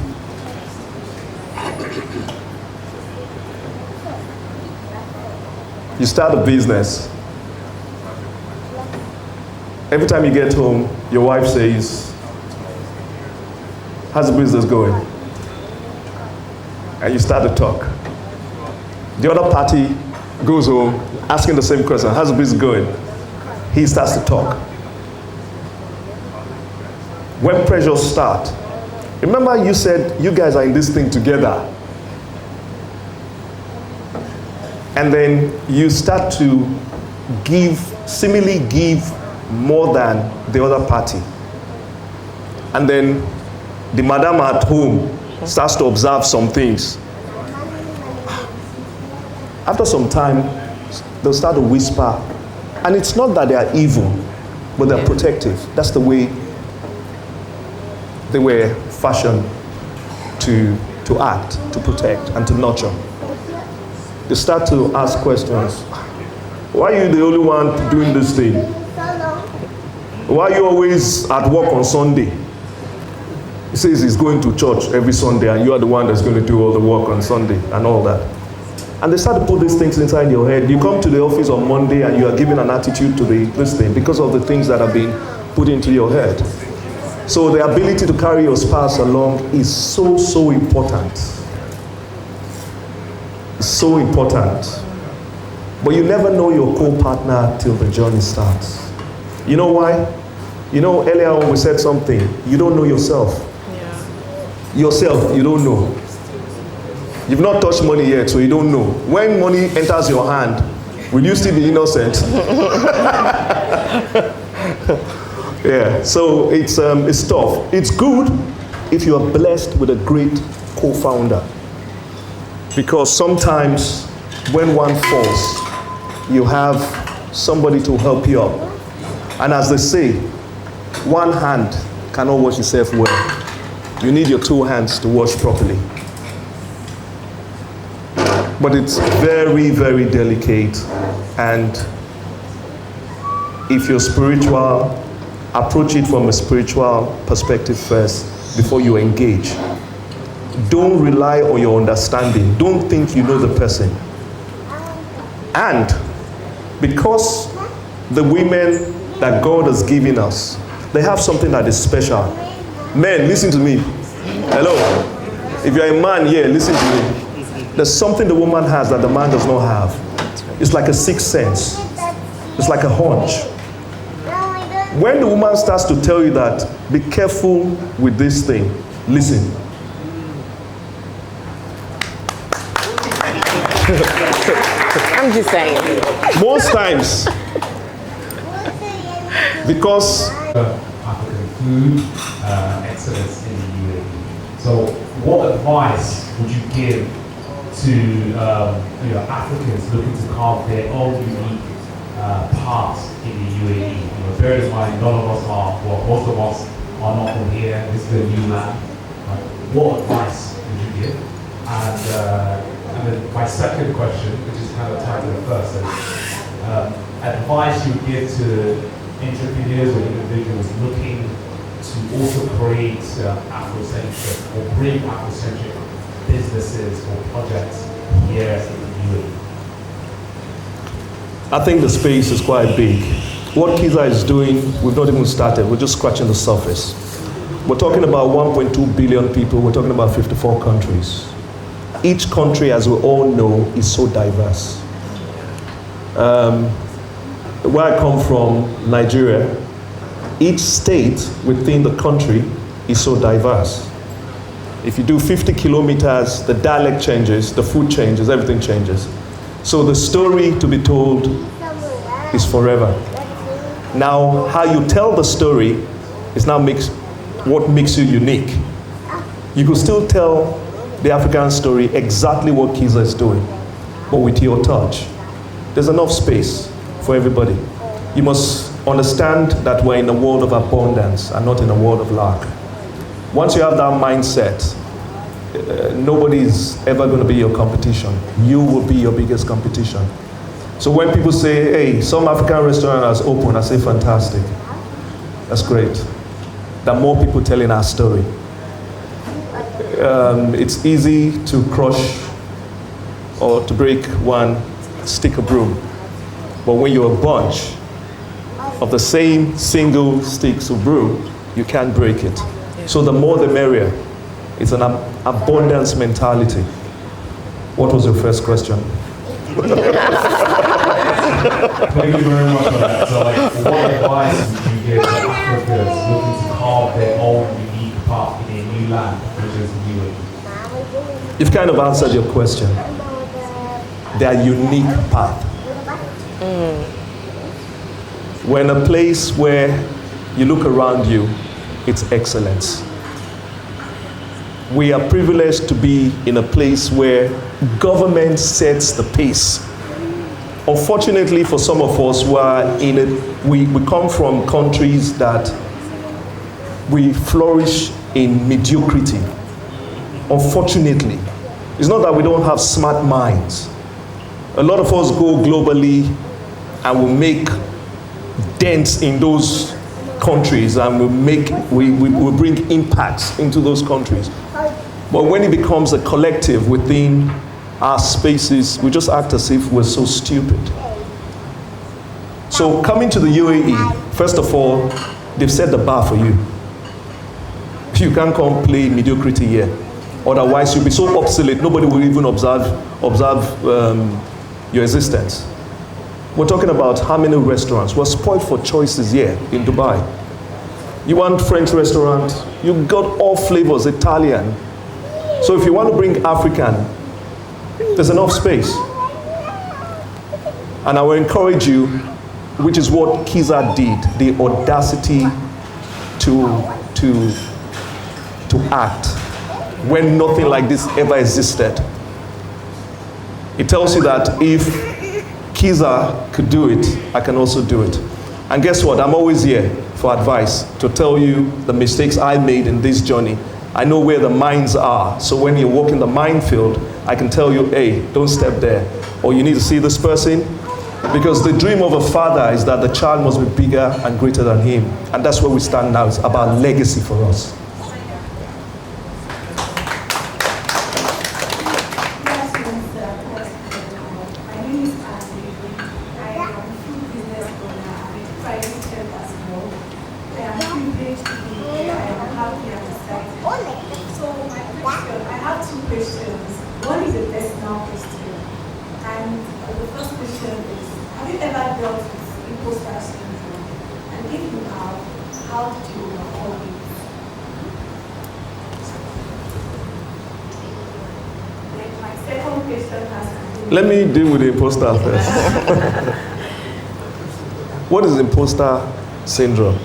You start a business. Every time you get home, your wife says, "How's the business going?" And you start to talk. The other party goes home asking the same question, "How's the business going?" He starts to talk. When pressures start, remember you said you guys are in this thing together. And then you start to seemingly give more than the other party. And then the madam at home starts to observe some things. After some time, they'll start to whisper. And it's not that they are evil, but they're protective. That's the way they were fashioned to act, to protect, and to nurture. They start to ask questions. Why are you the only one doing this thing? Why are you always at work on Sunday? He says he's going to church every Sunday and you are the one that's going to do all the work on Sunday and all that. And they start to put these things inside your head. You come to the office on Monday and you are giving an attitude to this thing because of the things that have been put into your head. So the ability to carry your spouse along is so, so important. It's so important. But you never know your co-partner till the journey starts. You know why? You know, earlier on we said something. You don't know yourself. Yeah. Yourself, you don't know. You've not touched money yet, so you don't know. When money enters your hand, will you still be innocent? Yeah, so it's tough. It's good if you are blessed with a great co-founder. Because sometimes when one falls, you have somebody to help you up. And as they say, one hand cannot wash itself well. You need your two hands to wash properly. But it's very, very delicate. And if you're spiritual, approach it from a spiritual perspective first before you engage. Don't rely on your understanding. Don't think you know the person. And because the women that God has given us, they have something that is special. Men, listen to me. Hello. If you're a man here, listen to me. There's something the woman has that the man does not have. It's like a sixth sense. It's like a hunch. When the woman starts to tell you that, be careful with this thing, listen. I'm just saying. Most times, because African food excellence in the UAE. So, what advice would you give to Africans looking to carve their own unique path in the UAE? Bear in mind, none of us are, well, most of us are not from here, this is a new land. What advice would you give? And then my second question, which is kind of tied to the first, is advice you would give to entrepreneurs or individuals looking to also create Afrocentric or bring Afrocentric businesses or projects here in the UAE? I think the space is quite big. What Kiza is doing, we've not even started. We're just scratching the surface. We're talking about 1.2 billion people. We're talking about 54 countries. Each country, as we all know, is so diverse. Where I come from, Nigeria, each state within the country is so diverse. If you do 50 kilometers, the dialect changes, the food changes, everything changes. So the story to be told is forever. Now, how you tell the story is now what makes you unique. You could still tell the African story exactly what Kiza is doing, but with your touch. There's enough space for everybody. You must understand that we're in a world of abundance and not in a world of lack. Once you have that mindset, nobody is ever going to be your competition. You will be your biggest competition. So when people say, hey, some African restaurant has opened, I say, fantastic. That's great. There are more people telling our story. It's easy to crush or to break one stick of broom. But when you're a bunch of the same single sticks of broom, you can't break it. So the more the merrier. It's an abundance mentality. What was your first question? Thank you very much for that. So, what advice would you give to Africans looking to carve their own unique path in a new land, which is UAE? You've kind of answered your question. Their unique path. We're in a place where you look around you, it's excellence. We are privileged to be in a place where government sets the pace. Unfortunately, for some of us, we come from countries that we flourish in mediocrity. Unfortunately, it's not that we don't have smart minds. A lot of us go globally and we make dents in those countries and we bring impacts into those countries. But when it becomes a collective within our spaces, we just act as if we're so stupid. So coming to the UAE, first of all, they've set the bar for you. You can't come play mediocrity here. Otherwise, you'll be so obsolete, nobody will even observe your existence. We're talking about how many restaurants. We're spoiled for choices here in Dubai. You want French restaurant, you got all flavors, Italian. So if you want to bring African, there's enough space. And I will encourage you, which is what Kiza did, the audacity to act when nothing like this ever existed. It tells you that if Kiza could do it, I can also do it. And guess what? I'm always here for advice, to tell you the mistakes I made in this journey. I know where the mines are. So when you walk in the minefield, I can tell you, hey, don't step there. Or you need to see this person. Because the dream of a father is that the child must be bigger and greater than him. And that's where we stand now. It's about legacy for us. Let me deal with the imposter first. What is imposter syndrome?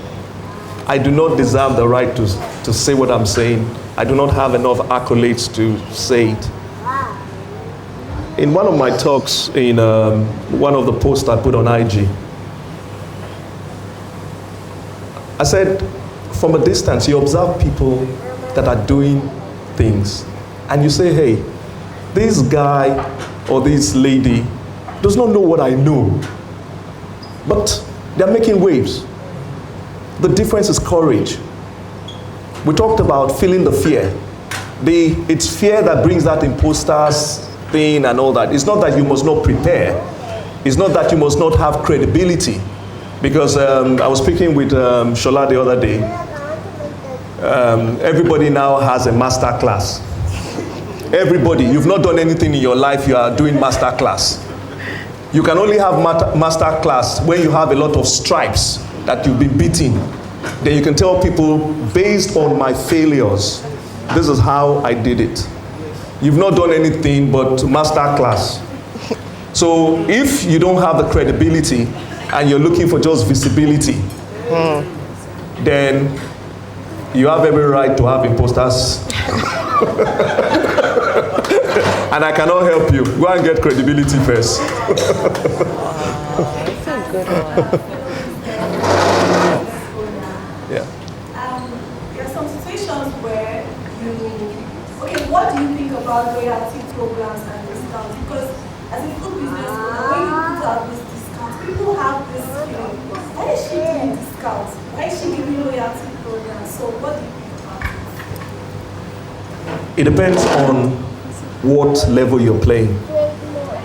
I do not deserve the right to say what I'm saying. I do not have enough accolades to say it. In one of my talks, in one of the posts I put on IG, I said, from a distance, you observe people that are doing things, and you say, hey, this guy or this lady does not know what I know, but they're making waves. The difference is courage. We talked about feeling the fear. It's fear that brings that imposters thing and all that. It's not that you must not prepare. It's not that you must not have credibility. Because I was speaking with Shola the other day. Everybody now has a master class. Everybody, you've not done anything in your life, you are doing master class. You can only have master class when you have a lot of stripes that you've been beaten. Then you can tell people, based on my failures, this is how I did it. You've not done anything but master class. So if you don't have the credibility and you're looking for just visibility, then you have every right to have imposters. And I cannot help you. Go and get credibility first. That's a good one. Yeah. There are some situations where what do you think about loyalty programs and discounts? Because as a food business owner, when you put out this discount, people have this feeling, why is she doing discounts? Why is she giving loyalty programs? So what do you think about this? It depends on what level you're playing.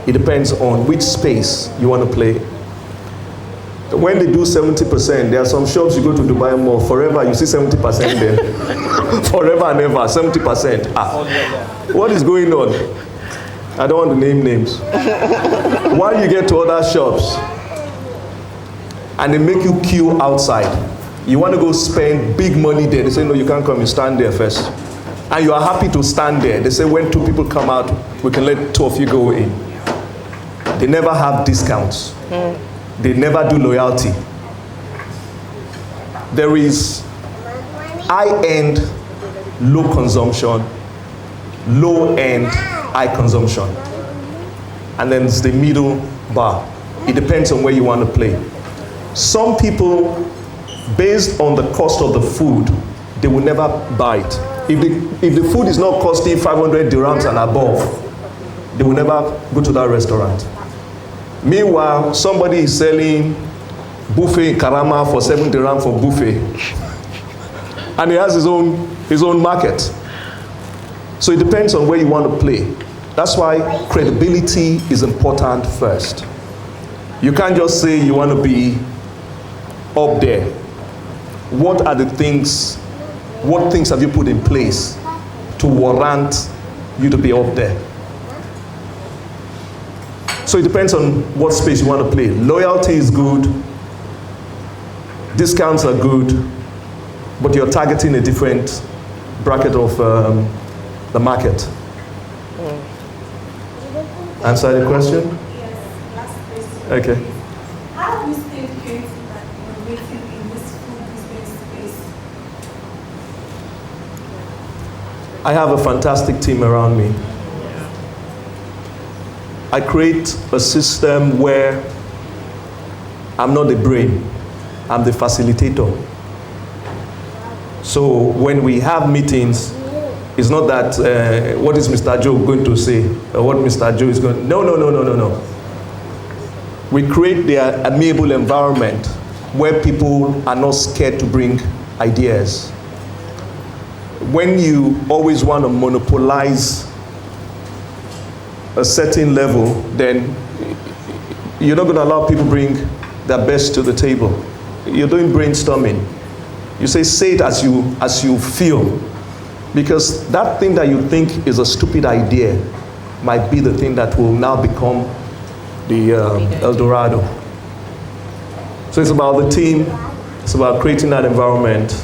It depends on which space you want to play. When they do 70%, there are some shops you go to Dubai Mall, forever you see 70% there. Forever and ever, 70%. What is going on? I don't want to name names. While you get to other shops, and they make you queue outside. You want to go spend big money there. They say, no, you can't come, you stand there first. And you are happy to stand there. They say, when 2 people come out, we can let 2 of you go in. They never have discounts. They never do loyalty. There is high-end, low consumption, low-end, high consumption. And then it's the middle bar. It depends on where you want to play. Some people, based on the cost of the food, they will never buy it. If the food is not costing 500 dirhams and above, they will never go to that restaurant. Meanwhile, somebody is selling buffet in Karama for 7 dirham for buffet. And he has his own market. So it depends on where you want to play. That's why credibility is important first. You can't just say you want to be up there. What are the things, what things have you put in place to warrant you to be up there? So it depends on what space you want to play. Loyalty is good, discounts are good, but you're targeting a different bracket of the market. Answer the question? Yes, last question. Okay. How have you stayed creative and innovative in this food business space? I have a fantastic team around me. I create a system where I'm not the brain, I'm the facilitator. So when we have meetings, it's not that, what is Mr. Joe going to say? Or what Mr. Joe is going to... No. We create the amiable environment where people are not scared to bring ideas. When you always want to monopolize a certain level, then you're not going to allow people bring their best to the table. You're doing brainstorming. You say it as you feel. Because that thing that you think is a stupid idea might be the thing that will now become the El Dorado. So it's about the team, it's about creating that environment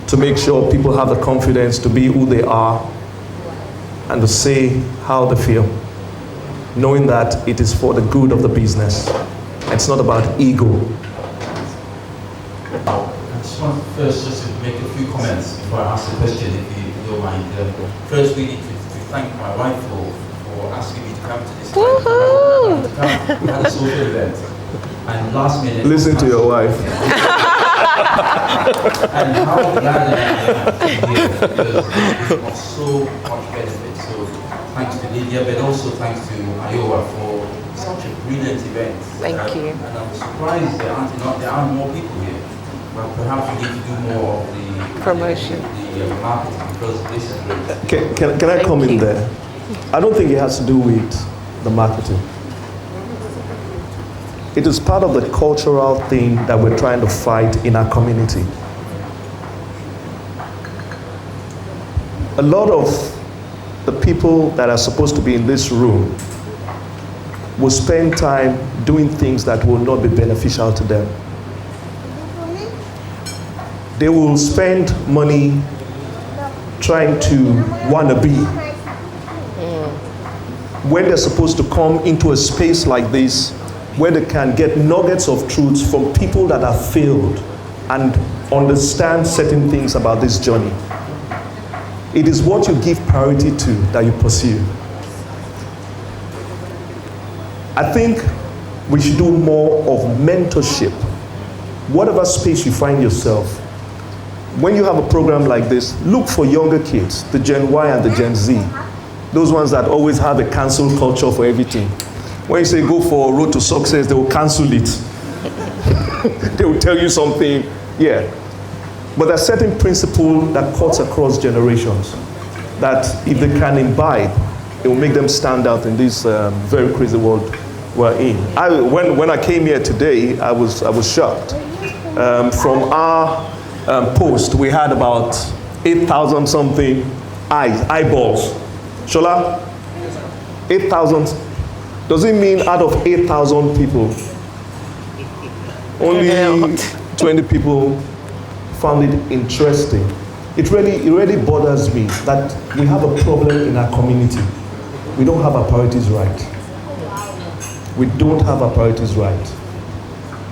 to make sure people have the confidence to be who they are and to say how they feel, knowing that it is for the good of the business. It's not about ego. I just want first just to make a few comments before I ask the question, if you don't mind. First, we need to thank my wife for asking me to come to this. We had a social event, and last minute. Listen to your wife. And how glad I am to hear, because it was so much benefit. So thanks to Lydia, but also thanks to Iowa for such a brilliant event. Thank you. And I'm surprised there aren't more people here. But perhaps we need to do more of the Promotion. the marketing, because this is great. Can I come in you. there? I don't think it has to do with the marketing. It is part of the cultural thing that we're trying to fight in our community. A lot of the people that are supposed to be in this room will spend time doing things that will not be beneficial to them. They will spend money trying to wannabe when they're supposed to come into a space like this where they can get nuggets of truths from people that have failed and understand certain things about this journey. It is what you give priority to that you pursue. I think we should do more of mentorship. Whatever space you find yourself, when you have a program like this, look for younger kids, the Gen Y and the Gen Z. Those ones that always have a cancel culture for everything. When you say go for a road to success, they will cancel it. They will tell you something, yeah. But there's certain principle that cuts across generations that if they can imbibe, it will make them stand out in this very crazy world we're in. When I came here today, I was shocked. From our post, we had about 8,000 something eyeballs. Shola? 8,000. Does it mean out of 8,000 people, only 20 people found it interesting? It really bothers me that we have a problem in our community. We don't have our priorities right. We don't have our priorities right.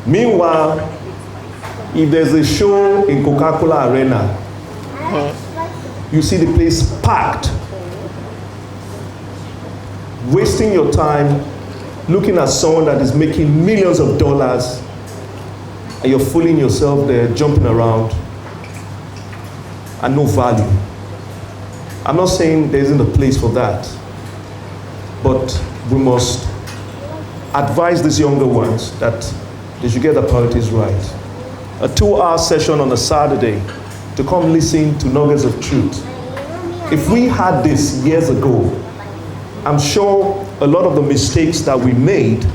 Meanwhile, if there's a show in Coca-Cola Arena, you see the place packed. Wasting your time looking at someone that is making millions of dollars and you're fooling yourself there, jumping around, and no value. I'm not saying there isn't a place for that, but we must advise these younger ones that they should get their priorities right. A 2-hour session on a Saturday to come listen to nuggets of truth. If we had this years ago, I'm sure a lot of the mistakes that we made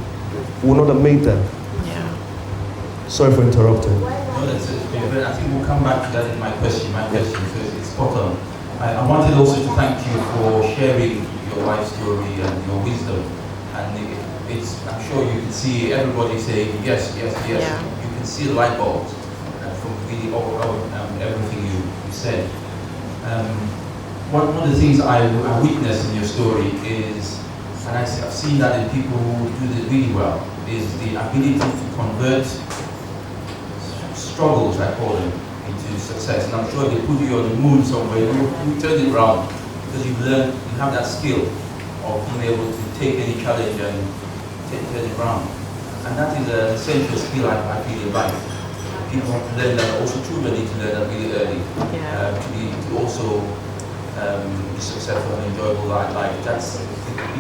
would not have made them. Yeah. Sorry for interrupting. No, that's it. But I think we'll come back to that in my question, because it's spot on. I wanted also to thank you for sharing your life story and your wisdom. And I'm sure you can see everybody saying yes, yes, yes. Yeah. You can see the light bulbs from really everything you said. One of the things I witnessed in your story is, and I've seen that in people who do this really well, is the ability to convert struggles, I call them, into success. And I'm sure they put you on the moon somewhere, you turn it around, because you've learned, you have that skill of being able to take any challenge and turn it around. And that is an essential skill I feel in life. People have to learn that, also children need to learn that really early, to also be successful and enjoyable life. That's the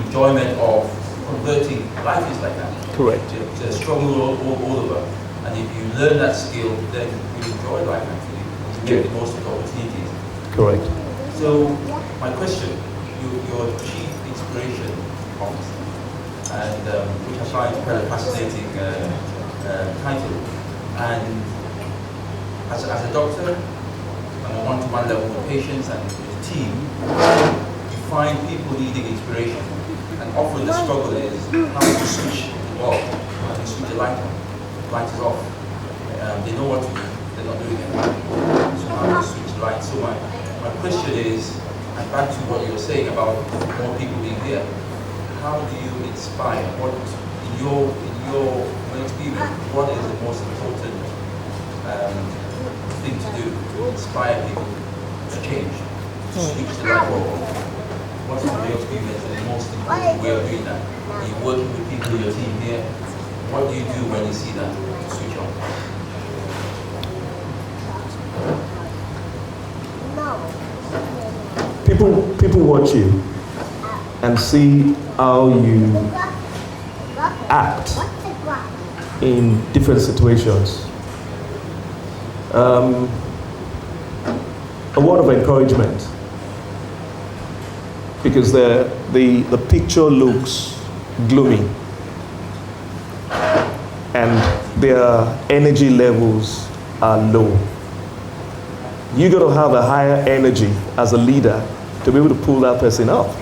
enjoyment of converting. Life is like that. Correct. It's a struggle all over. And if you learn that skill, then you enjoy life actually. You make the most of the opportunities. Correct. So, my question, your chief inspiration officer, and which I find quite a fascinating title. And as a doctor, on a one-to-one level with patients and with the team, you find people needing inspiration. And often the struggle is how to switch the bulb, how to switch the light on. The light is off. They know what to do, they're not doing it. So how to switch the light. So my question is, and back to what you were saying about more people being here, how do you inspire? What, in your experience, what is the most important thing to do to inspire people to change, to switch the light bulb? What's from your experience the most important way of doing that? Are you working with people in your team here? What do you do when you see that switch on? People watch you and see how you act in different situations. A word of encouragement, because the picture looks gloomy and their energy levels are low. You got to have a higher energy as a leader to be able to pull that person up.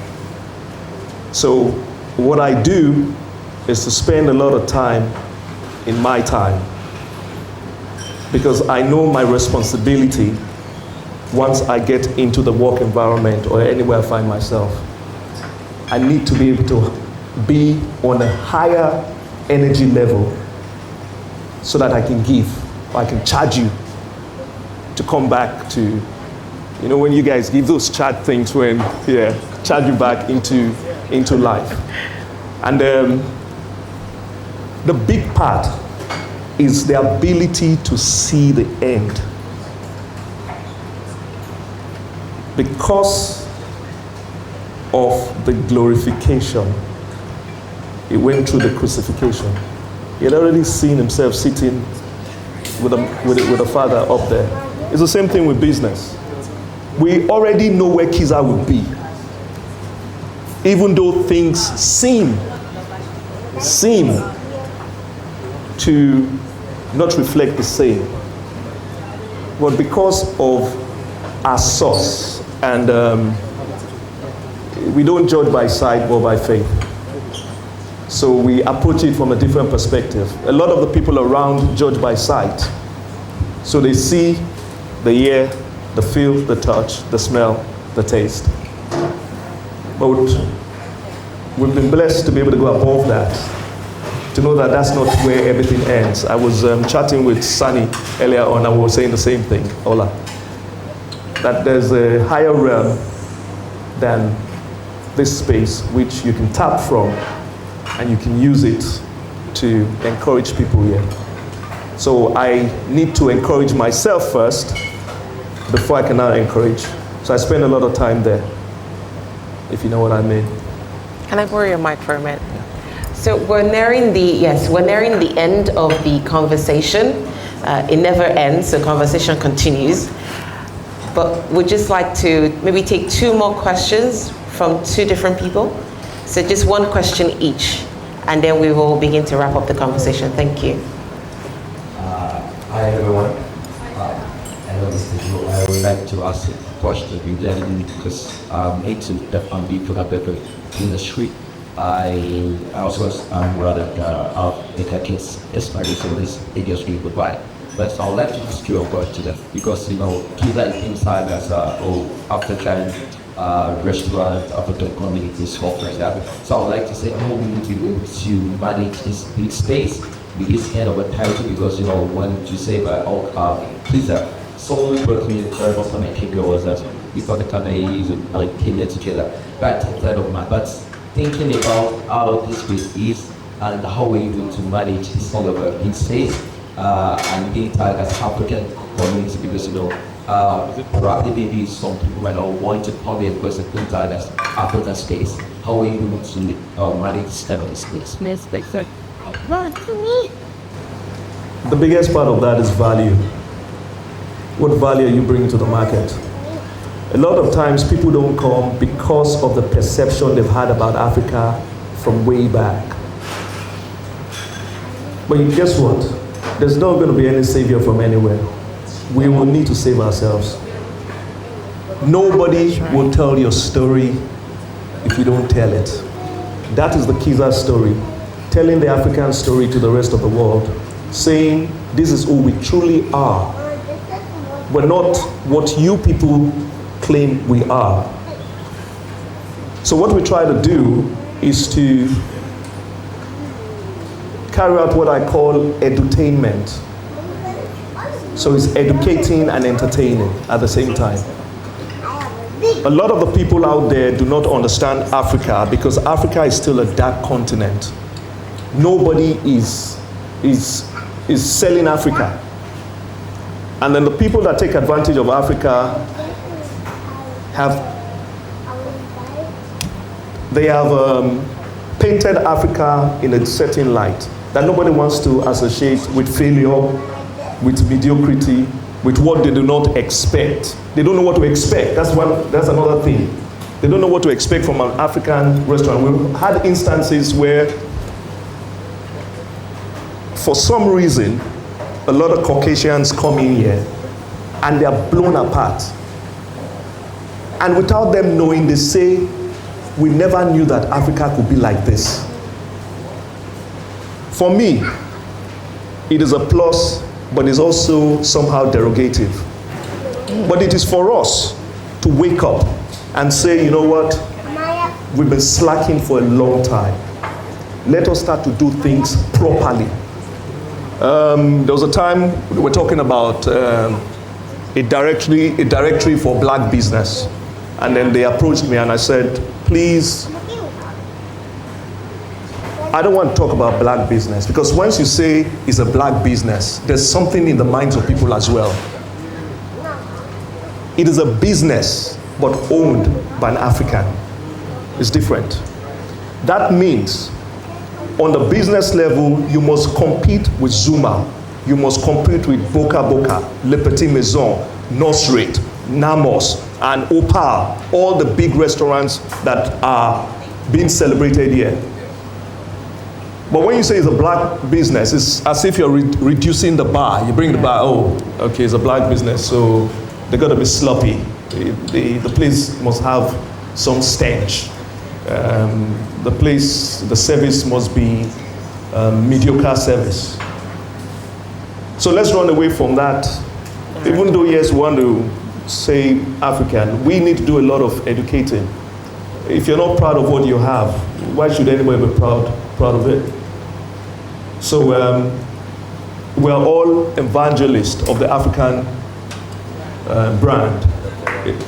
So what I do is to spend a lot of time in my time, because I know my responsibility once I get into the work environment or anywhere I find myself. I need to be able to be on a higher energy level so that I can give, or I can charge you to come back to, you know, when you guys give those charge things when, charge you back into life. And the big part is the ability to see the end. Because of the glorification, he went through the crucifixion. He had already seen himself sitting with the Father up there. It's the same thing with business. We already know where Kiza will be, even though things seem to not reflect the same. But because of our source, and we don't judge by sight but by faith. So we approach it from a different perspective. A lot of the people around judge by sight. So they see the ear, the feel, the touch, the smell, the taste. But we've been blessed to be able to go above that, to know that that's not where everything ends. I was chatting with Sunny earlier on, and we were saying the same thing, Ola, that there's a higher realm than this space which you can tap from, and you can use it to encourage people here. So I need to encourage myself first before I can now encourage. So I spend a lot of time there, if you know what I mean. Can I borrow your mic for a minute? So we're nearing the end of the conversation. It never ends, the conversation continues. But we'd just like to maybe take 2 more questions from 2 different people. So just 1 question each, and then we will begin to wrap up the conversation. Thank you. Hi everyone. Hello Mr. Joe. I would like to ask a question regarding, because it's definitely people are better in the street. I also rather make a case, especially in this industry Dubai. But I would like to ask you a question, because you know Kiza is inside as African restaurant, African community, stuff like that. So I would like to say, how will you be able to manage this big space with this kind of a title? Because you know when you say about Kiza, so brought me very much when I came here was that we thought the company like came here together. But instead of my, but thinking about how this place is and how we're able to manage this kind of a big space and being tagged as African community, because you know probably maybe some people might not want to come here because they're tagged as African space. How are you able to manage this kind of space? The biggest part of that is value. What value are you bringing to the market? A lot of times people don't come because of the perception they've had about Africa from way back. But guess what? There's not going to be any savior from anywhere. We will need to save ourselves. Nobody will tell your story if you don't tell it. That is the Kiza story. Telling the African story to the rest of the world. Saying, this is who we truly are. We're not what you people claim we are. So what we try to do is to carry out what I call edutainment. So it's educating and entertaining at the same time. A lot of the people out there do not understand Africa because Africa is still a dark continent. Nobody is selling Africa. And then the people that take advantage of Africa have they have painted Africa in a certain light that nobody wants to associate with failure, with mediocrity, with what they do not expect. They don't know what to expect. That's another thing. They don't know what to expect from an African restaurant. We've had instances where, for some reason, a lot of Caucasians come in here and they are blown apart. And without them knowing, they say, we never knew that Africa could be like this. For me, it is a plus, but it's also somehow derogative. But it is for us to wake up and say, you know what, we've been slacking for a long time. Let us start to do things properly. There was a time we were talking about a directory for black business. And then they approached me and I said, please, I don't want to talk about black business, because once you say it's a black business, there's something in the minds of people as well. It is a business, but owned by an African. It's different. That means on the business level, you must compete with Zuma. You must compete with Boca Boca, Le Petit Maison, Nosrate, Namos, and Opal, all the big restaurants that are being celebrated here. But when you say it's a black business, it's as if you're reducing the bar. You bring the bar, oh, okay, it's a black business, so they got to be sloppy. The place must have some stench. The service must be mediocre service. So let's run away from that. Even though, yes, we want to say African, we need to do a lot of educating. If you're not proud of what you have, why should anybody be proud of it? So we're all evangelists of the African brand.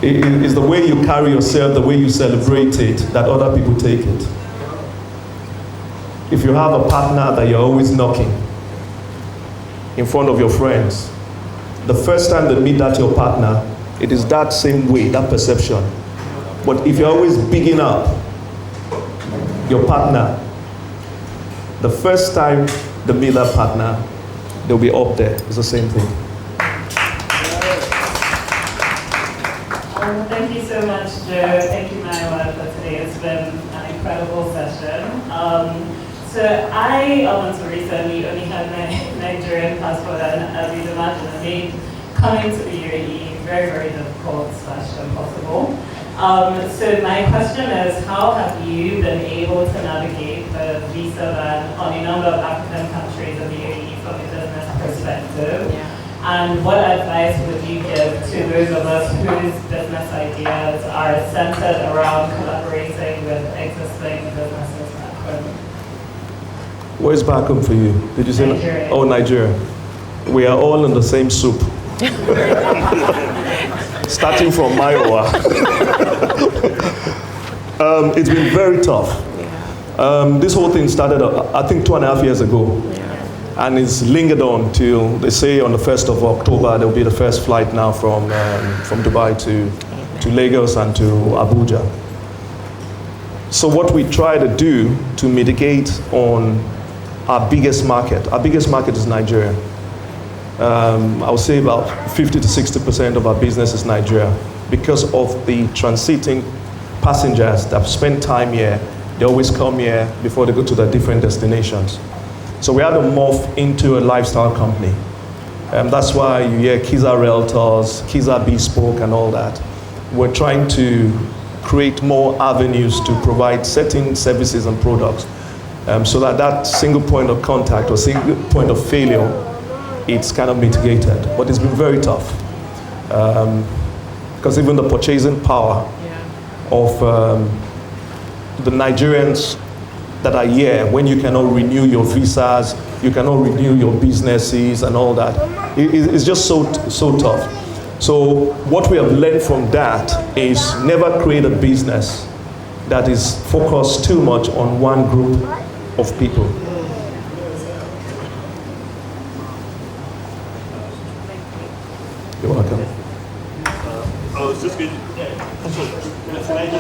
It is the way you carry yourself, the way you celebrate it, that other people take it. If you have a partner that you're always knocking in front of your friends, the first time they meet that your partner, it is that same way, that perception. But if you're always bigging up your partner, the first time they meet that partner, they'll be up there. It's the same thing. Thank you so much, Joe. Thank you, Maiwa, for today. It's been an incredible session. So I recently only had my Nigerian passport, and as you'd imagine, it made coming to the UAE very, very difficult / impossible. So my question is, how have you been able to navigate the visa ban on a number of African countries in the UAE from a business perspective? Yeah. And what advice would you give to those of us whose business ideas are centered around collaborating with existing businesses back home? Where's back home for you? Did you say Nigeria? Oh, Nigeria. We are all in the same soup. Starting from Iowa. It's been very tough. This whole thing started, I think, 2.5 years ago. And it's lingered on till, they say on the 1st of October, there will be the first flight now from Dubai to Lagos and to Abuja. So what we try to do to mitigate on our biggest market is Nigeria. I would say about 50 to 60% of our business is Nigeria. Because of the transiting passengers that have spent time here, they always come here before they go to their different destinations. So we had to morph into a lifestyle company. That's why you hear Kiza Realtors, Kiza Bespoke and all that. We're trying to create more avenues to provide certain services and products so that single point of contact or single point of failure, it's kind of mitigated. But it's been very tough. Because even the purchasing power of the Nigerians that are here, when you cannot renew your visas, you cannot renew your businesses and all that, it's just so tough. So what we have learned from that is never create a business that is focused too much on one group of people. You're welcome. I was just going to,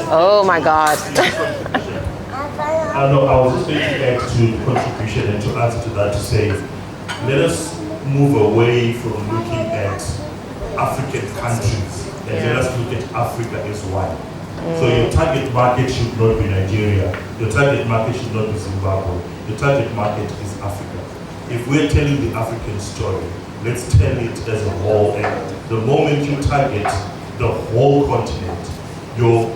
Oh my God. No, I was just going to add to the contribution and to answer to that to say, let us move away from looking at African countries and let us look at Africa as one. So your target market should not be Nigeria. Your target market should not be Zimbabwe. Your target market is Africa. If we're telling the African story, let's tell it as a whole. And the moment you target the whole continent, your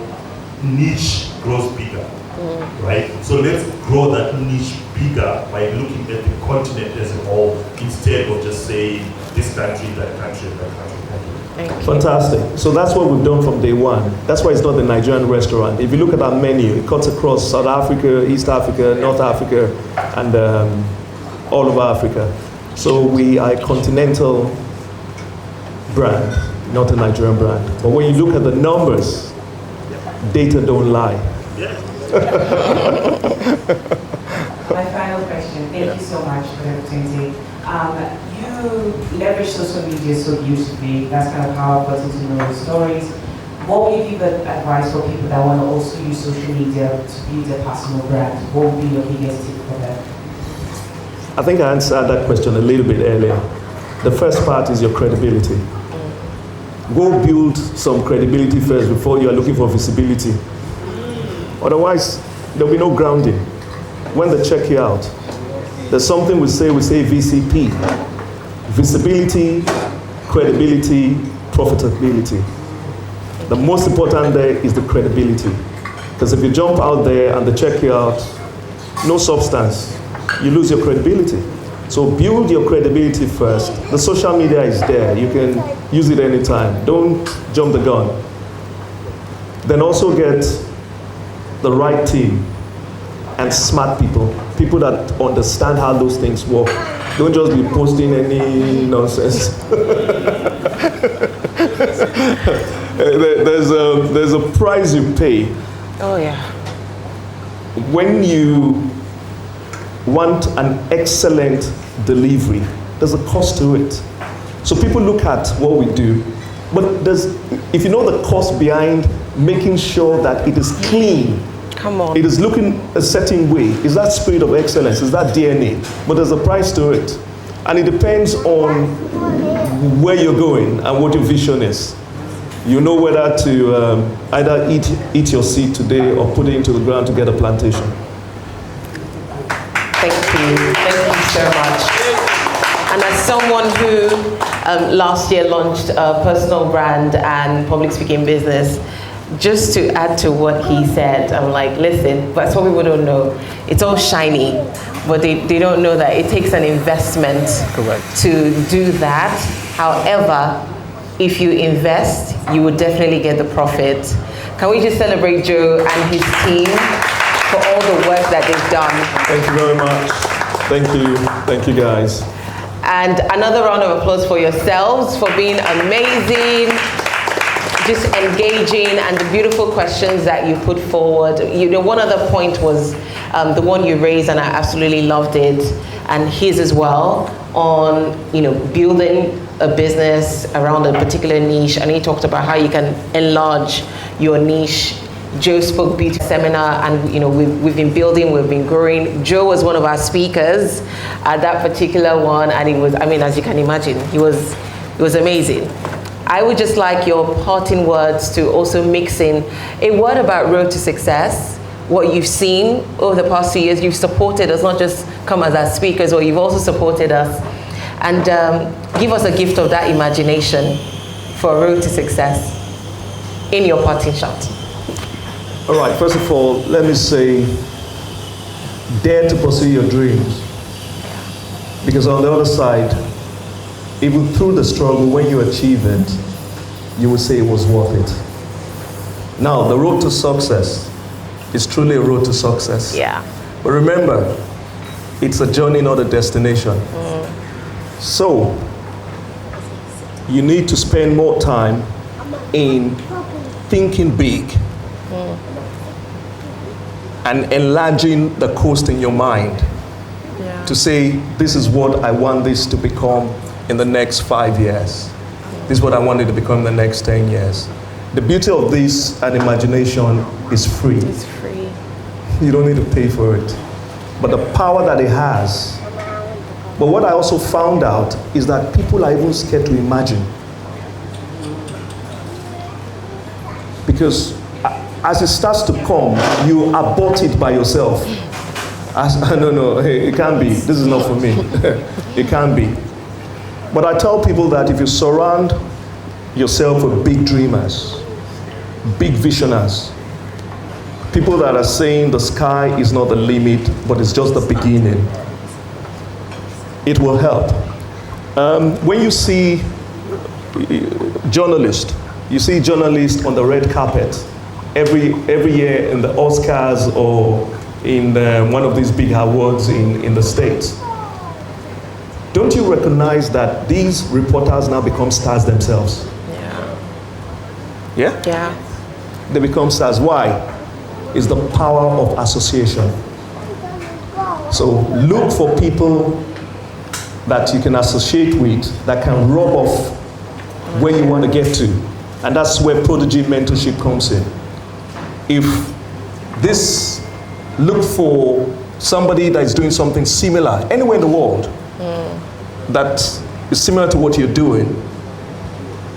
niche grows bigger, right? So let's grow that niche bigger by looking at the continent as a whole instead of just saying this country, that country, that country. Fantastic. So that's what we've done from day one. That's why it's not a Nigerian restaurant. If you look at our menu, it cuts across South Africa, East Africa, North Africa, and all over Africa. So we are a continental brand, not a Nigerian brand. But when you look at the numbers, data don't lie. My final question. Thank you so much for the opportunity. You leverage social media so beautifully. That's kind of how I got to know your stories. What would you give advice for people that want to also use social media to build their personal brand? What would be your biggest tip for them? I think I answered that question a little bit earlier. The first part is your credibility. Go build some credibility first before you are looking for visibility. Otherwise, there'll be no grounding. When they check you out, there's something we say VCP. Visibility, credibility, profitability. The most important there is the credibility. Because if you jump out there and they check you out, no substance, you lose your credibility. So build your credibility first. The social media is there. You can use it anytime. Don't jump the gun. Then also get the right team and smart people. People that understand how those things work. Don't just be posting any nonsense. There's a price you pay. Oh yeah. When you want an excellent delivery, there's a cost to it. So people look at what we do, but if you know the cost behind making sure that it is clean, come on, it is looking a certain way, is that spirit of excellence, is that DNA, but there's a price to it. And it depends on where you're going and what your vision is. You know whether to either eat your seed today or put it into the ground to get a plantation. Thank you so much. And as someone who last year launched a personal brand and public speaking business, just to add to what he said, I'm like, listen, that's what people don't know. It's all shiny, but they don't know that it takes an investment to do that. However, if you invest, you will definitely get the profit. Can we just celebrate Joe and his team for all the work that they've done? Thank you very much. Thank you guys. And another round of applause for yourselves for being amazing, just engaging, and the beautiful questions that you put forward. You know, one other point was the one you raised, and I absolutely loved it, and his as well, on, you know, building a business around a particular niche, and he talked about how you can enlarge your niche. Joe spoke beauty seminar, and you know, we've been building, we've been growing. Joe was one of our speakers at that particular one, and it was, I mean, as you can imagine, it was amazing. I would just like your parting words to also mix in a word about Road to Success, what you've seen over the past 2 years. You've supported us, not just come as our speakers, or you've also supported us, and give us a gift of that imagination for Road to Success in your parting shot. All right, first of all, let me say, dare to pursue your dreams. Because on the other side, even through the struggle, when you achieve it, you will say it was worth it. Now, the road to success is truly a road to success. Yeah. But remember, it's a journey, not a destination. So, you need to spend more time in thinking big and enlarging the coast in your mind to say, this is what I want this to become in the next 5 years. This is what I want it to become in the next 10 years. The beauty of this and imagination is free. It's free. You don't need to pay for it. But the power that it has. But what I also found out is that people are even scared to imagine. Because as it starts to come, you abort it by yourself. No, it can't be. This is not for me. It can't be. But I tell people that if you surround yourself with big dreamers, big visionaries, people that are saying the sky is not the limit, but it's just the beginning, it will help. When you see journalists, you see journalists on the red carpet every year in the Oscars or in one of these big awards in the States. Don't you recognize that these reporters now become stars themselves? Yeah? Yeah. They become stars. Why? It's the power of association. So look for people that you can associate with that can rub off where you want to get to. And that's where Prodigy Mentorship comes in. If this, look for somebody that is doing something similar anywhere in the world that is similar to what you're doing,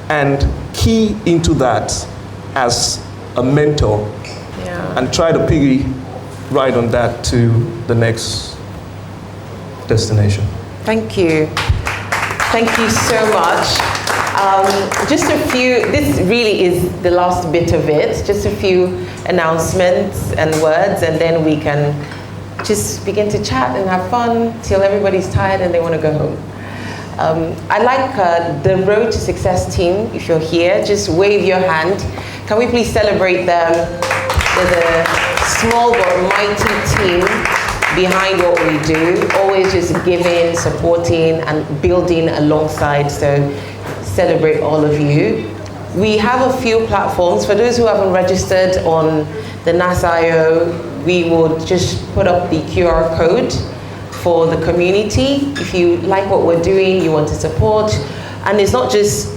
and key into that as a mentor, and try to piggy ride on that to the next destination. Thank you. Thank you so much. Just a few, this really is the last bit of it, just a few announcements and words, and then we can just begin to chat and have fun till everybody's tired and they want to go home. I'd like the Road to Success team, if you're here, just wave your hand. Can we please celebrate them? There's a small but mighty team behind what we do, always just giving, supporting, and building alongside, so celebrate all of you. We have a few platforms. For those who haven't registered on the NAS.io, we will just put up the QR code for the community. If you like what we're doing, you want to support, and it's not just